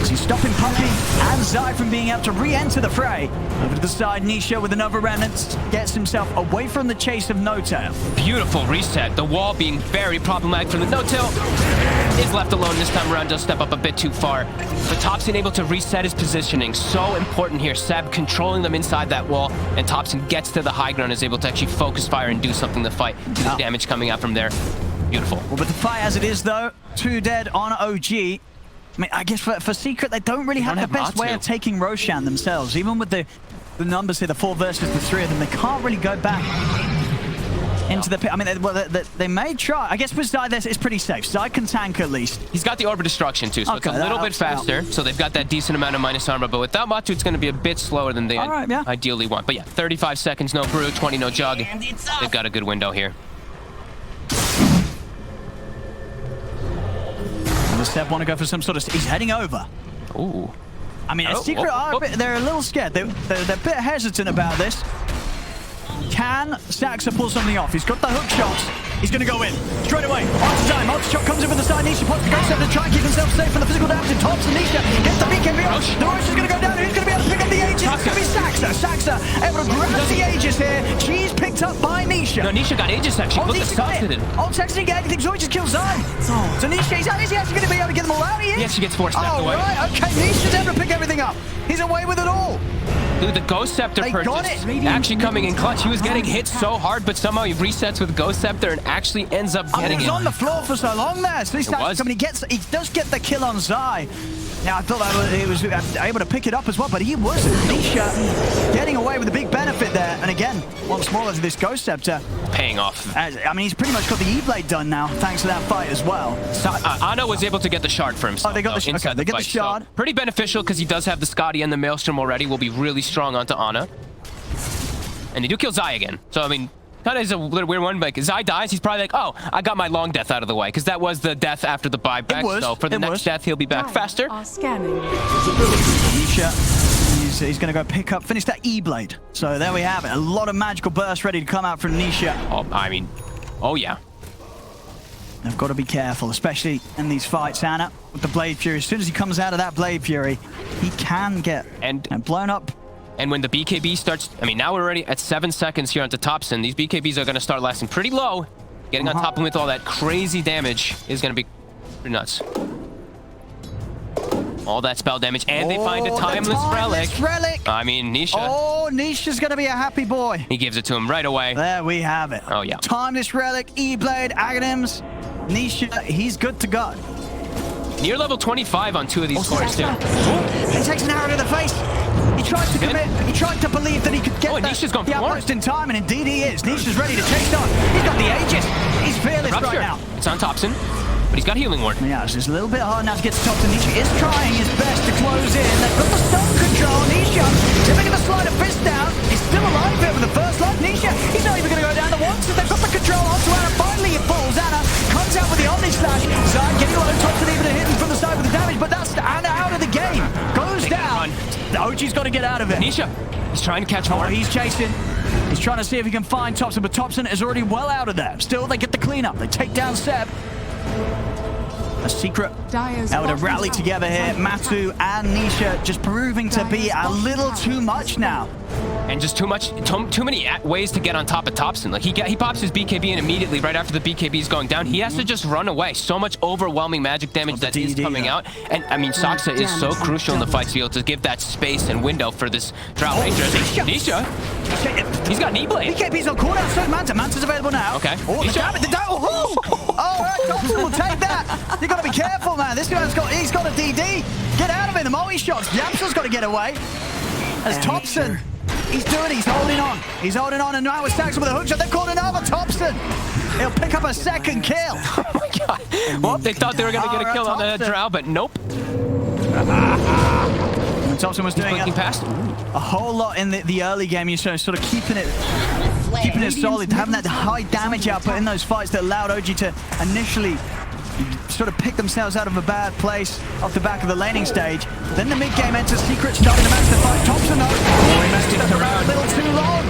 So he's stopping Puppy and Zai from being able to re-enter the fray. Over to the side, Nisha with another remnant gets himself away from the chase of No Tail. Beautiful reset. The wall being very problematic for the no-tail. Is left alone this time around. Does step up a bit too far. But Topson able to reset his positioning. So important here. Seb controlling them inside that wall. And Topson gets to the high ground, is able to actually focus fire and do something to fight. See the damage coming out from there. Beautiful. Well, with the fight as it is, though, 2 dead on OG. I mean, I guess for Secret, they don't really have the best way of taking Roshan themselves. Even with the numbers here, the 4 versus the 3 of them, they can't really go back into the pit. I mean, they may try. I guess with Zai, it's pretty safe. Zai can tank at least. He's got the Orb of Destruction too, so Okay, it's a little bit faster. So they've got that decent amount of minus armor, but without Matu, it's going to be a bit slower than they ideally want. But yeah, 35 seconds, no brew, 20, no jug. They've got a good window here. Does Seb want to go for some sort of... He's heading over. Ooh. I mean, Secret are they're a little scared. They're a bit hesitant about this. Can Saxa pull something off? He's got the hook shots. He's going to go in. Straight away. Onto time. Multi-shot comes in with the side. Nisha pops the ghost out to try and keep himself safe from the physical damage. And Topson, Nisha gets the BKB off. The Roche is going to go down. Who's going to be able to pick up the Aegis? It's going to be Saxa. Saxa able to grab the Aegis here. She's picked up by Nisha. No, Nisha got Aegis actually. Look at the Oh, Texas didn't get anything, so he just kills Zai. So Nisha, is he actually going to be able to get them all out of here? Yes, she gets 4 steps away. Right, okay, Nisha's able to pick everything up. He's away with it all. Dude, the Ghost Scepter purchase actually coming in clutch. He was getting hit so hard, but somehow he resets with Ghost Scepter and actually ends up getting it. He was on the floor for so long there. So he does get the kill on Zai. Yeah, I thought that he was able to pick it up as well, but he wasn't. Nisha getting away with a big benefit there. And again, once more, this Ghost Scepter paying off. I mean, he's pretty much got the E-Blade done now, thanks to that fight as well. So, Anna was able to get the shard for himself. Oh, they got the inside they get fight. the shard. So, pretty beneficial because he does have the Scotty and the Maelstrom already. Will be really strong onto Anna. And they do kill Zai again. So, I mean, kind of is a little weird one. Like, Zai dies, he's probably like, oh, I got my long death out of the way. Because that was the death after the buyback. So, for the next death, he'll be back faster. Nisha, he's going to go finish that E-Blade. So, there we have it. A lot of magical bursts ready to come out from Nisha. Oh, I mean, oh, yeah. They've got to be careful, especially in these fights, Anna, with the Blade Fury. As soon as he comes out of that Blade Fury, he can get blown up. And when the BKB starts, I mean, now we're already at 7 seconds here onto Topson. These BKBs are going to start lasting pretty low. Getting on top of him with all that crazy damage is going to be pretty nuts. All that spell damage, and they find a timeless relic. I mean, Nisha. Oh, Nisha's going to be a happy boy. He gives it to him right away. There we have it. Oh, yeah. Timeless relic, E-Blade, Aghanims. Nisha, he's good to go. Near level 25 on 2 of these cores, too. He takes an arrow to the face. He tried to commit. He tried to believe that he could get Nisha's gone the for more. outpost in time, and indeed he is. Nisha's ready to chase on. He's got the Aegis. He's fearless right now. It's on Topson, but he's got healing ward. Yeah, it's just a little bit hard now to get to Topson. Nisha is trying his best to close in. They've got the stun control. Nisha, tipping the sleight of fist down. He's still alive here with the first life. Nisha, he's not even going to go down to once. They've got the control onto Anna. Finally, it falls. Anna comes out with the Omni Slash. Zai getting low. Topson even hidden from the side with the damage, but that's Anna out of the game. Goes down. The OG's got to get out of it. Nisha, he's trying to catch more. He's chasing. He's trying to see if he can find Topson, but Topson is already well out of there. Still, they get the cleanup. They take down Seb. A secret able to rally together here. Matu and Nisha just proving to be a little too much now. And just too many ways to get on top of Topson. Like he pops his BKB in immediately right after the BKB is going down. He has to just run away. So much overwhelming magic damage that is coming out. And I mean, Saksa is so crucial in the fight to be able to give that space and window for this Drow Ranger. Nisha, he's got knee blade. BKB's on cooldown, so Manta's available now. Okay. Oh, the damage, all right, Topson will take that. You got to be careful, man. This guy's he's got a DD. Get out of it. The multi shots. Yamsa's got to get away. As Topson. He's holding on. He's holding on, and now with Stacks with a hook shot. They've called another Topson. He'll pick up a second kill. Oh my god. Well, they thought they were going to get a kill on the Drow, but nope. Topson was doing a whole lot in the early game. You're sort of keeping it solid, having that high damage output in those fights that allowed OG to initially sort of pick themselves out of a bad place off the back of the laning stage. Then the mid-game enters Secret, starting to match the fight. Topson, he messed it around a little too long.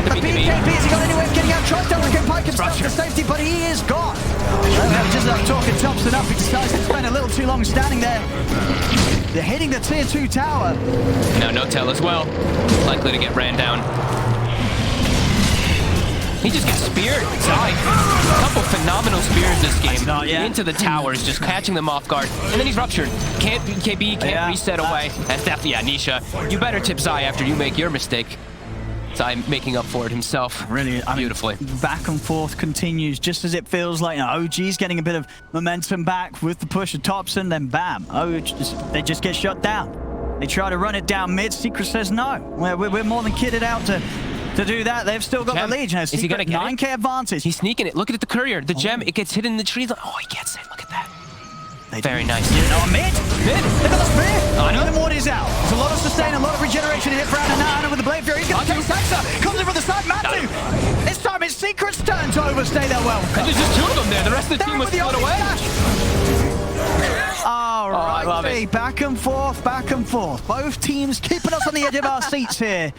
The BKB, has he got any way of getting out? Tries to get Pike himself to safety, but he is gone. Just talking Topson up, he decides to spend a little too long standing there. They're hitting the tier 2 tower. Now No-Tail as well. Likely to get ran down. He just gets speared. Zai. A couple phenomenal spears this game. Into the towers, just catching them off guard. And then he's ruptured. Can't BKB, can't reset away. That's definitely, Nisha. You better tip Zai after you make your mistake. Zai making up for it himself. Really, beautifully. Back and forth continues just as it feels like OG's getting a bit of momentum back with the push of Topson, then bam. They just get shut down. They try to run it down mid. Secret says no. We're more than kitted out to do that. They've still got the lead. Is he gonna get 9K advantage. He's sneaking it. Look at the courier. The gem, it gets hit in the trees. Oh, he gets it. Look at that. Very nice. Mid. Look at the spear. Anna. The ward is out. It's a lot of sustain, a lot of regeneration to hit for Anna. Now Anna with the Blade Fury. He's going to take Saxa. Comes in from the side. Matu. This time it's Secret's turn to overstay their welcome. And there's just 2 of them there. The rest of the team was split away. All right, back and forth. Both teams keeping us on the edge of our seats here.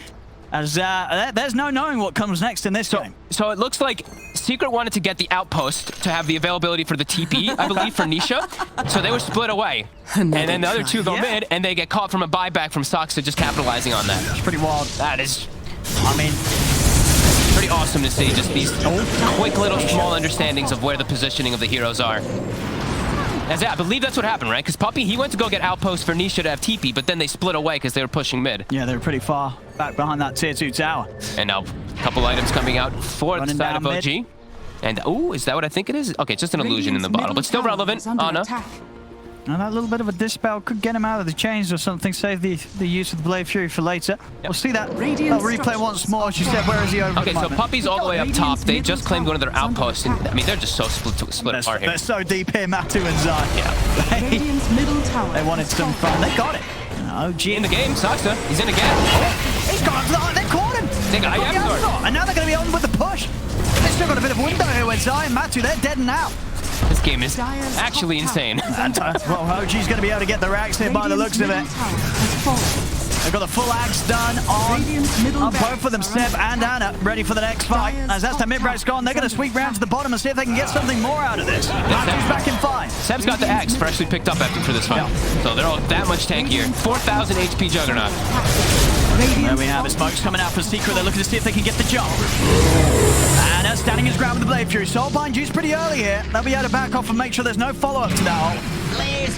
As there's no knowing what comes next in this game. So it looks like Secret wanted to get the outpost to have the availability for the TP, I believe, for Nisha. So they were split away. And then the other 2 go mid, and they get caught from a buyback from Saksa, just capitalizing on that. It's pretty wild. That is, pretty awesome to see just these quick little small understandings of where the positioning of the heroes are. I believe that's what happened, right? Because Puppy, he went to go get outpost for Nisha to have TP, but then they split away because they were pushing mid. Yeah, they were pretty far back behind that tier 2 tower. And now a couple items coming out for the side of OG. Mid. And, is that what I think it is? Okay, it's just an illusion in the bottle, but still relevant. Anna. Now that little bit of a dispel could get him out of the chains or something, save the use of the Blade Fury for later. We'll see that replay once more. She said, where is he over? Okay, so Puppy's all the way up top. They just claimed one of their outposts. And, they're just so split apart here. They're so deep here, Matu and Zai. Yeah. They wanted some fun. They got it. OG in the game. Saksa, he's in again. He's gone. They caught him. They got Ember. And now they're going to be on with the push. They've still got a bit of window here with Zai and Matu. They're dead now. This game is actually insane. And, OG's going to be able to get the racks here by the looks of it. They've got the full axe done on both of them, Seb and Anna, ready for the next fight. As that's the mid-rack's gone, they're going to sweep round to the bottom and see if they can get something more out of this. Matu's back in 5. Seb's got the axe freshly picked up for this fight. So they're all that much tankier. 4,000 HP Juggernaut. There we have it. Smoke's coming out for Secret. They're looking to see if they can get the job. Anna standing his ground with the Blade Fury. Soulbind used pretty early here. They'll be able to back off and make sure there's no follow-up to that ult.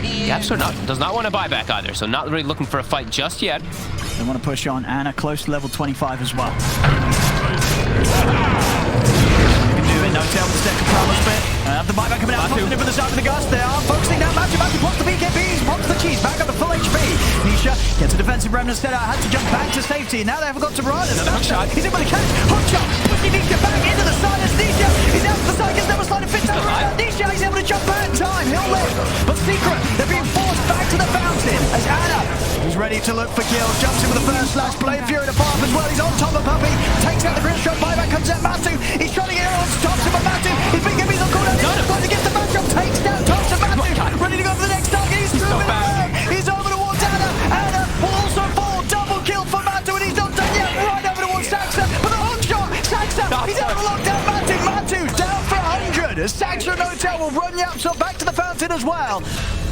Yep, does not want to buy back either, so not really looking for a fight just yet. They want to push on Anna close to level 25 as well. You can do it. No-Tail with the second promise bit. The buyback coming out, confident for the side of the Gust. They are focusing down Matu. Matu pops the BKBs, pops the cheese, back up to full HP. Nisha gets a defensive remnant set out, had to jump back to safety. Now they haven't got to run. Another hook shot. He's able to catch. Hook shot. Pushing Nisha back into the side as Nisha. He's out to the side, gets never sliding, fits over around Nisha. He's able to jump back in time. He'll live. But Secret, they're being forced back to the fountain as Anna is ready to look for kills. Jumps in with the first slash. Blade Fury to farm as well. He's on top of Puppy. Takes out the grip shot. Buyback comes at Matu. He's trying to get on Topson, but Matu. His BKB's on cooldown. He's trying to get the matchup. Takes down Topson. Matu ready to go for the next target. He's through it around. He's over towards Anna. Anna will also fall. Double kill for Matu, and he's not done yet. Right over towards Saxa. But the hook shot. Saxa. He's able to lock down Matu. Matu down for 100. As Saxa and Notel will run Yapsop back to the fountain as well.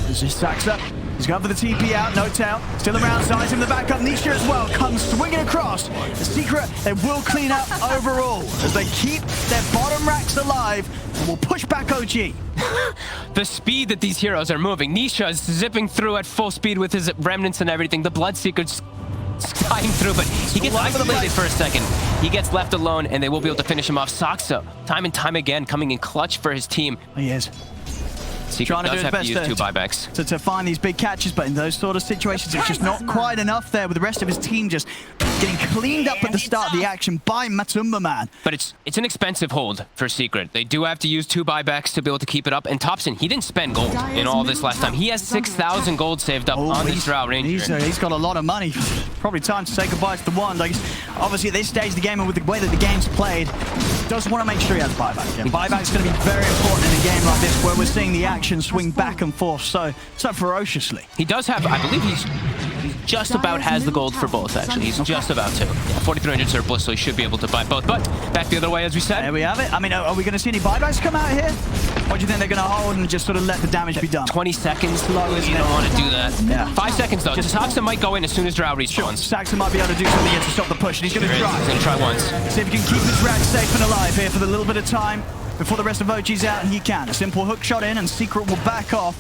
This is Saxa. He's going for the TP out, Notel. Still around, size him the back up. Nisha as well comes swinging across. The Secret, they will clean up overall as they keep their bottom racks alive and will push back OG. The speed that these heroes are moving. Nisha is zipping through at full speed with his remnants and everything. The Bloodseeker's flying through, but he gets isolated for a second. He gets left alone, and they will be able to finish him off. Saxa, time and time again, coming in clutch for his team. He is. Secret Trying to does do his have to best use 2 buybacks. to find these big catches, but in those sort of situations, it's just not quite enough there with the rest of his team just getting cleaned up at the start of the action by Matumba Man. But it's an expensive hold for Secret. They do have to use 2 buybacks to be able to keep it up. And Topson, he didn't spend gold in all this last time. He has 6,000 gold saved up on this Drow Ranger. He's got a lot of money. Probably time to say goodbye to the one. Like, obviously, at this stage of the game and with the way that the game's played, does want to make sure he has buyback. Yeah, buyback's going to be very important in a game like this where we're seeing the action swing back and forth so ferociously. He does have, I believe he's just about has the gold for both, actually. He's just about to. Yeah, 4,300 surplus, so he should be able to buy both. But back the other way, as we said. There we have it. I mean, are we going to see any buybacks come out here? Or do you think they're going to hold and just sort of let the damage be done? 20 seconds low, you don't want to do that. Yeah. 5 seconds, though. Just Topson might go in as soon as Drow respawns. Saxon might be able to do something here to stop the push, and he's going to try. He's going to try once. See if he can keep his rack safe and alive here for the little bit of time before the rest of OG's out, and he can. A simple hook shot in, and Secret will back off.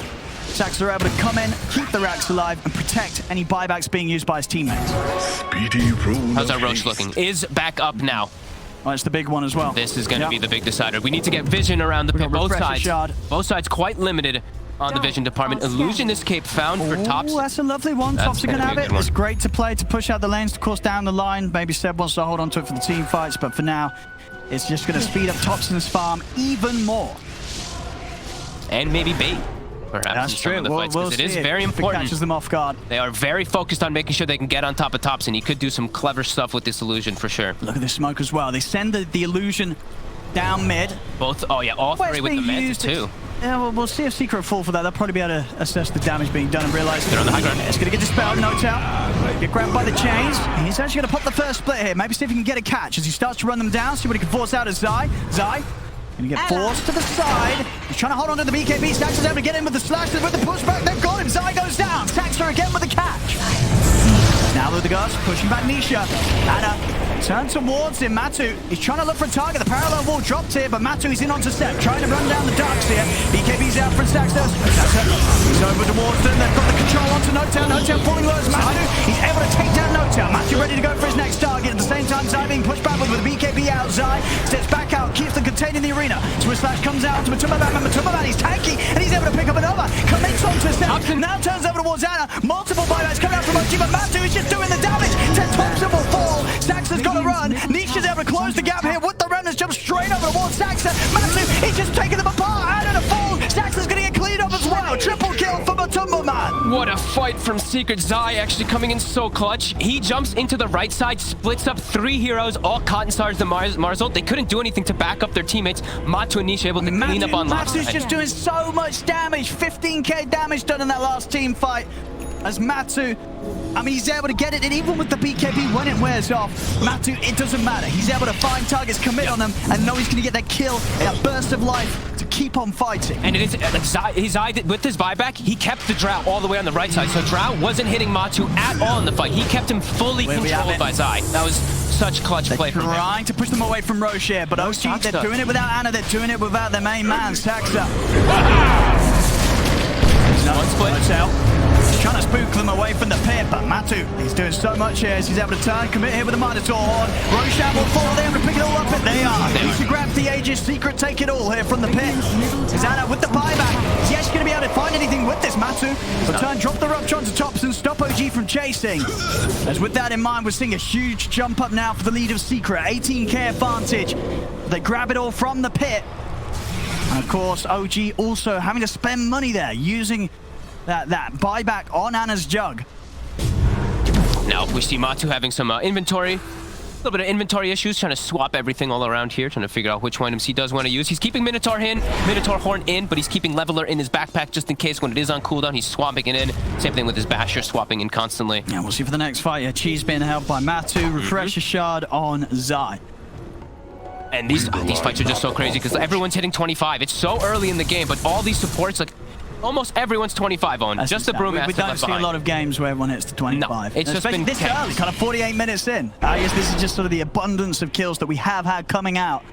Saxon are able to come in, keep the racks alive, and protect any buybacks being used by his teammates. Speedy rule. How's our Roach looking? Is back up now. Oh, it's the big one as well. This is going to be the big decider. We need to get vision around the pit. Both sides. Both sides quite limited on the vision department. Illusion escape found for Tops. Oh, that's a lovely one. Tops are going to have it. It's great to play, to push out the lanes, of course, down the line. Maybe Seb wants to hold on to it for the team fights, but for now, it's just going to speed up Topson's farm even more. And maybe bait, perhaps, that's in true. some of the fights, because it is very important. Catches them off guard. They are very focused on making sure they can get on top of Topson. He could do some clever stuff with this illusion for sure. Look at this smoke as well. They send the illusion down mid. Both, oh yeah, all three with the meds too. Yeah, well, we'll see if Secret fall for that. They'll probably be able to assess the damage being done and realize they're on the high ground. It's going to get dispelled. Notel get grabbed by the chains. He's actually going to pop the first split here. Maybe see if he can get a catch as he starts to run them down. See what he can force out of Zai. Zai going to get forced to the side. He's trying to hold on to the BKB. Saxon's able to get in with the slash. With the pushback, they've got him. Zai goes down. Saxon again with the catch. Now with the Gust, pushing back Nisha. Anna turn towards him. Matu, he's trying to look for a target. The parallel wall dropped here, but Matu is in onto Sep, trying to run down the darks here. BKB's out from Saxon. He's over towards them. They've got the control onto Notel. Notel falling low as Matu. He's able to take down Notel. Matu ready to go for his next target. At the same time, Zai being pushed backward with the BKB out. Zai steps back out, keeps them contained in the arena. Swiss Slash comes out to Matumba Man. Matumba Man, he's tanky, and he's able to pick up another. Commits onto Sep. Now turns over towards Anna. Multiple buybacks coming out from OG, but Matu is just doing the damage. Topson will fall. Saxon's got to run. Nisha's able to close the gap here with the remnants. Jump straight over towards Saxon. Matu, he's just taking them apart. Anna to fall. Saxon's going to get cleaned up as well. Triple kill for Matumba Man. What a fight from Secret. Zai actually coming in so clutch. He jumps into the right side, splits up 3 heroes, all caught inside the Marzult. They couldn't do anything to back up their teammates. Matu and Nisha able to clean up on last Matu's just doing so much damage. 15k damage done in that last team fight. As Matu, I mean, he's able to get it, and even with the BKB, when it wears off, Matu, it doesn't matter. He's able to find targets, commit on them, and know he's going to get that kill, that burst of life to keep on fighting. And it is, like, Zai, with his buyback, he kept the Drow all the way on the right side, so Drow wasn't hitting Matu at all in the fight. He kept him fully controlled by Zai. That was such clutch play from him. Trying to push them away from Roche here, but OG, they're doing it without Anna, they're doing it without their main man, Saxa. One split. He's trying to spook them away from the pit. here, but Matu, he's doing so much here as he's able to turn, commit here with the Minotaur Horn. Roshan will fall, they're able to pick it all up, and they are. He grabs the Aegis Secret, take it all here from the pit. Zana with the buyback. Is he actually going to be able to find anything with this, Matu? Return, drop the Rupture onto Topson, stop OG from chasing. As with that in mind, we're seeing a huge jump up now for the lead of Secret. 18k advantage. They grab it all from the pit. And of course, OG also having to spend money there, using that buyback on Anna's Jug. Now we see Matu having some inventory. A little bit of inventory issues, trying to swap everything all around here, trying to figure out which items he does want to use. He's keeping Minotaur Horn in, but he's keeping Leveler in his backpack just in case when it is on cooldown, he's swapping it in. Same thing with his Basher, swapping in constantly. Yeah, we'll see for the next fight. Yeah, Cheese being held by Matu, Refresher Shard on Zai. And these fights are just so crazy because everyone's hitting 25. It's so early in the game, but all these supports, like almost everyone's 25 on. That's just the Brewmaster. We don't see a lot of games where everyone hits to 25. No, it's just been this early, kind of 48 minutes in. I guess this is just sort of the abundance of kills that we have had coming out.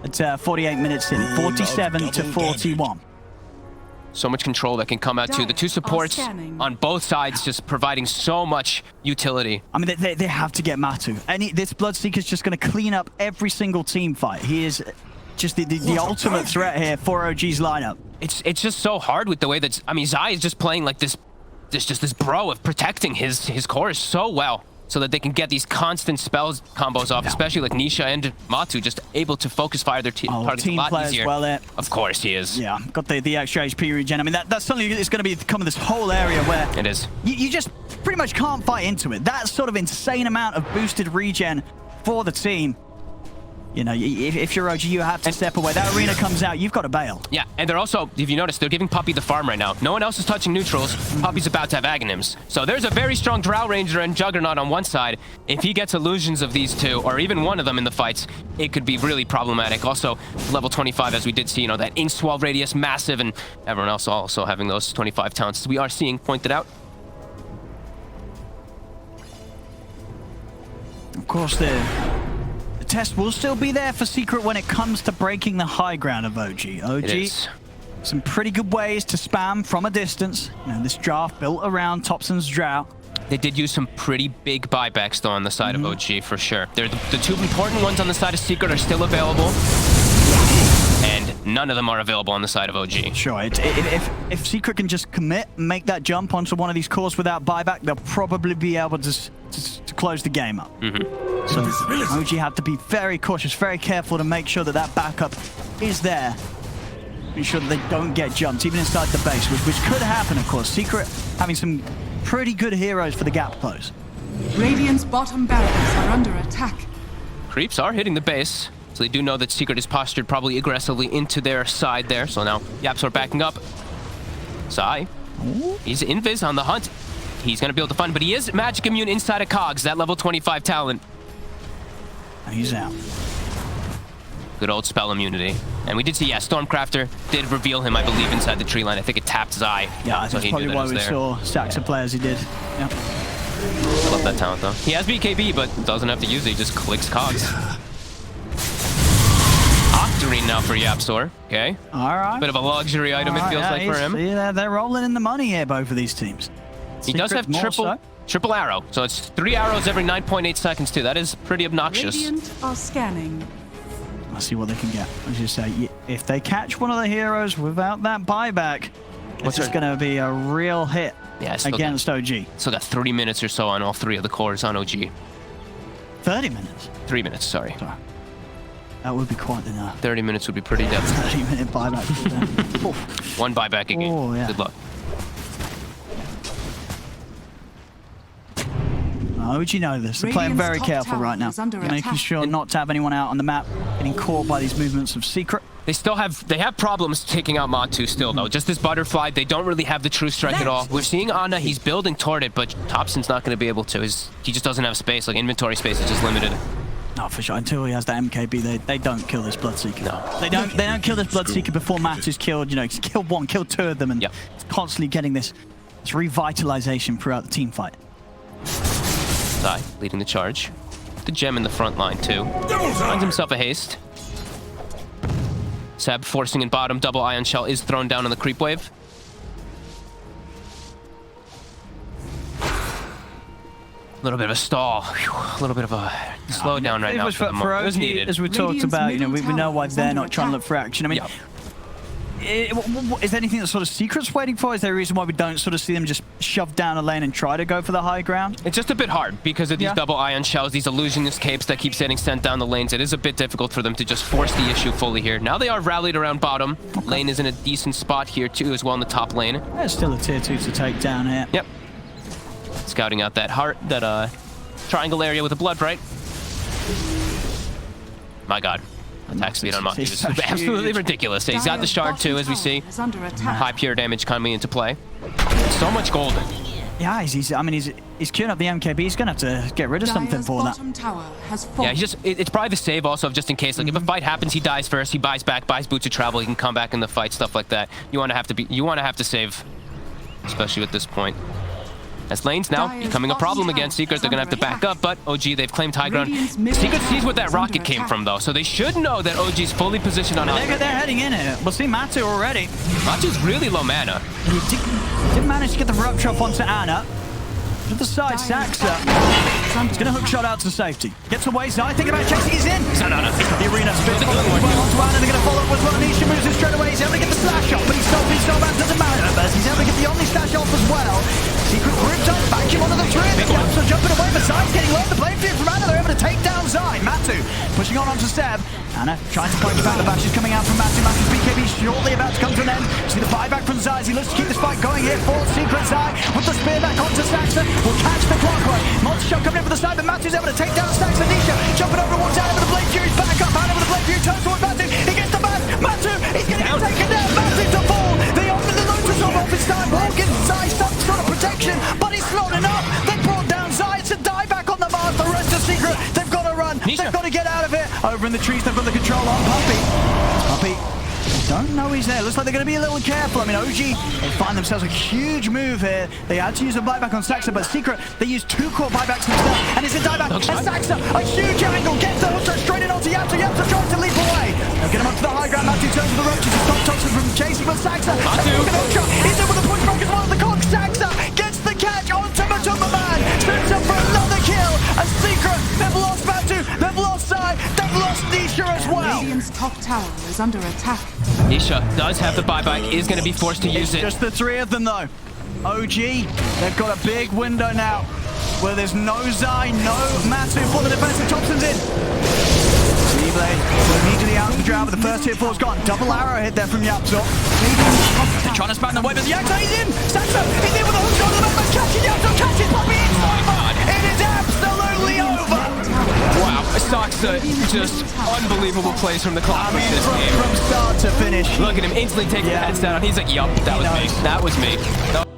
It's 48 minutes in, 47 to 41. So much control that can come out too. The two supports on both sides just providing so much utility. I mean, they have to get Matu. This Bloodseeker's just going to clean up every single team fight. He is just the ultimate threat here for OG's lineup. It's just so hard with the way that, I mean, Zai is just playing like this bro of protecting his core so well, so that they can get these constant spells combos off, especially like Nisha and Matu, just able to focus fire their targets a lot easier. Well there. Of course he is. Yeah, got the extra HP regen. I mean, that's something that's going to become this whole area where it is. You just pretty much can't fight into it. That sort of insane amount of boosted regen for the team. You know, if you're OG, you have to step away. That arena comes out, you've got to bail. Yeah, and they're also, if you notice, they're giving Puppy the farm right now. No one else is touching neutrals. Puppy's about to have Aghanims. So there's a very strong Drow Ranger and Juggernaut on one side. If he gets illusions of these two, or even one of them in the fights, it could be really problematic. Also, level 25, as we did see, you know, that Ink's wall radius, massive, and everyone else also having those 25 talents, as we are seeing pointed out. Of course, the test will still be there for Secret when it comes to breaking the high ground of OG. OG, some pretty good ways to spam from a distance. You know, this draft built around Topson's Drow. They did use some pretty big buybacks, though, on the side of OG, for sure. The two important ones on the side of Secret are still available, and none of them are available on the side of OG. Sure, if Secret can just commit and make that jump onto one of these cores without buyback, they'll probably be able to close the game up. So OG have to be very cautious, very careful to make sure that that backup is there. Make sure that they don't get jumped, even inside the base, which could happen, of course. Secret having some pretty good heroes for the gap close. Radiant's bottom barracks are under attack. Creeps are hitting the base, so they do know that Secret is postured probably aggressively into their side there. So now Yaps are backing up. Zai, he's invis on the hunt. He's going to be able to find, but he is magic immune inside of Cogs, that level 25 talent. He's out. Good old spell immunity. And we did see, yeah, Stormcrafter did reveal him, I believe, inside the tree line. I think it tapped Zai. Yeah, that's probably why we saw stacks of players he did. Yeah. I love that talent, though. He has BKB, but doesn't have to use it. He just clicks Cogs. Octarine now for Yapsor. Okay. All right. Bit of a luxury item, it feels like, for him. Yeah, they're rolling in the money here, both of these teams. He does have triple arrow, so it's 3 arrows every 9.8 seconds, too. That is pretty obnoxious. Radiant are scanning. Let's see what they can get. As you say, if they catch one of the heroes without that buyback, it's just going to be a real hit against OG. Still got 30 minutes or so on all 3 of the cores on OG. 30 minutes? 3 minutes, sorry. That would be quite enough. 30 minutes would be pretty devastating. 30-minute buyback. One buyback again. Oh, yeah. Good luck. OG know this. They're playing very careful right now. Making sure not to have anyone out on the map getting caught by these movements of Secret. They have problems taking out Matu still, though. Just this butterfly, they don't really have the true strike at all. We're seeing Ana, he's building toward it, but Topson's not going to be able to. He just doesn't have space. Like, inventory space is just limited. No, for sure. Until he has that MKB, they don't kill this Bloodseeker. No. They don't kill this Bloodseeker before Matu's killed. You know, he's killed 1, killed 2 of them, and it's constantly getting this revitalization throughout the team fight. Zai leading the charge. The gem in the front line, too. Finds himself a haste. Seb forcing in bottom. Double ion shell is thrown down on the creep wave. little bit of a stall. Whew, a little bit of a slowdown right It now was for the for Mars. It was OG, needed. as we talked Radiant's about, we middle know why tower is they're under not trying to look attack. for action. I mean, Yep. is there anything that sort of Secret's waiting for? Is there a reason why we don't sort of see them just shove down a lane and try to go for the high ground? It's just a bit hard because of these Yeah. double ion shells, these illusionist capes that keep getting sent down the lanes. It is a bit difficult for them to just force the issue fully here. Now they are rallied around bottom. Lane is in a decent spot here too as well in the top lane. There's still a tier 2 to take down here. Yep. Scouting out that heart, that triangle area with a blood bright. My god. Attack speed on Maki He's is so absolutely huge. ridiculous. He's got the shard too, as we see. Is under attack. High pure damage coming into play. So much gold. Yeah, he's queuing up the MKB. He's going to have to get rid of something Dire's for that. bottom tower has fallen. Yeah, it's probably the save also of just in case. Like if a fight happens, he dies first. He buys back, buys boots of travel. He can come back in the fight, stuff like that. You want to have to save, especially at this point. As lane's now Dire's becoming a bottom problem tower against Secret, is they're gonna have to under back up. But OG, they've claimed high ground. Radiant's middle Secret sees tower where that is rocket under came attack. from though, so they should know that OG's fully positioned on high They're ground. heading in here. We'll see Matu already. Machu's really low mana. He didn't manage to get the rupture off onto Anna. To the side, Saxa. He's going to hook shot out to safety. Gets away, Zai thinking about chasing, he's in. Sanada. The arena spin That's a follows good one. well onto Anna. They're going to follow up with one. Anisha moves in straight away. He's able to get the slash off, but he's so bad, doesn't matter. But he's able to get the Omni slash off as well. Secret gripped up, back him onto the tree. The Yaps are jumping away, but Zai's getting low. The blade field from Anna. They're able to take down Zai. Matu pushing on onto Seb. Anna trying to punch back. The bash is coming out from Matu. Matu's BKB shortly about to come to an end. See the buyback from Zai as he looks to keep this fight going here for Secret. Zai with the spear back onto Saxa. Will catch the clockwork. Monster shot coming in for the side, but Matu's able to take down Saxa. Nisha jumping over towards Anna with the blade fury's back up. Anna with the blade fury turns towards Matu. He gets the bash. Matu, he's going to get taken down. Matu to fall. They open the Lotus Orb off his time. Won't give Zai some sort of protection, but it's not enough. They brought down Zai. It's a die back on the Mars. The rest of Secret, they've got to run. Nisha. They've got to get out of it. Over in the trees, they've got the control on Puppy. Puppy don't know he's there. Looks like they're going to be a little careful. I mean, OG, they find themselves a huge move here. They had to use a buyback on Saxa, but Secret, they use 2 core buybacks themselves, and it's a dieback. And Saxa, a huge angle, gets the hook straight in onto Yapsa. Yapsa trying to leap away. They'll get him up to the high ground. Matu turns to the roaches to stop Topson from chasing, but Saxa, he's in with a push back as well as the cock. Saxa gets the catch onto Matumba Man. Sets up for another kill. And Secret, they've lost Matu, they've lost Sai, they've lost Nisha as well. Radiant's top tower is under attack. Nisha does have the buyback, is gonna be forced to use it. Just the 3 of them though. OG, they've got a big window now where there's no Zai, no Matu for the defensive. Topson's in. T-Blade will immediately out the Drow, but the first hit four's gone. Double arrow hit there from Yapso. They're trying to span the way, but the Yaksa, he's in. Saxa, he's in with a hook shot to the back. Catches Yapso, catches Puppy. It's over. It is absolutely over. Wow, Saxa, just unbelievable plays from the clock with this game. From start to finish. Look at him instantly taking the heads down. He's like, yup, that was me. That was me.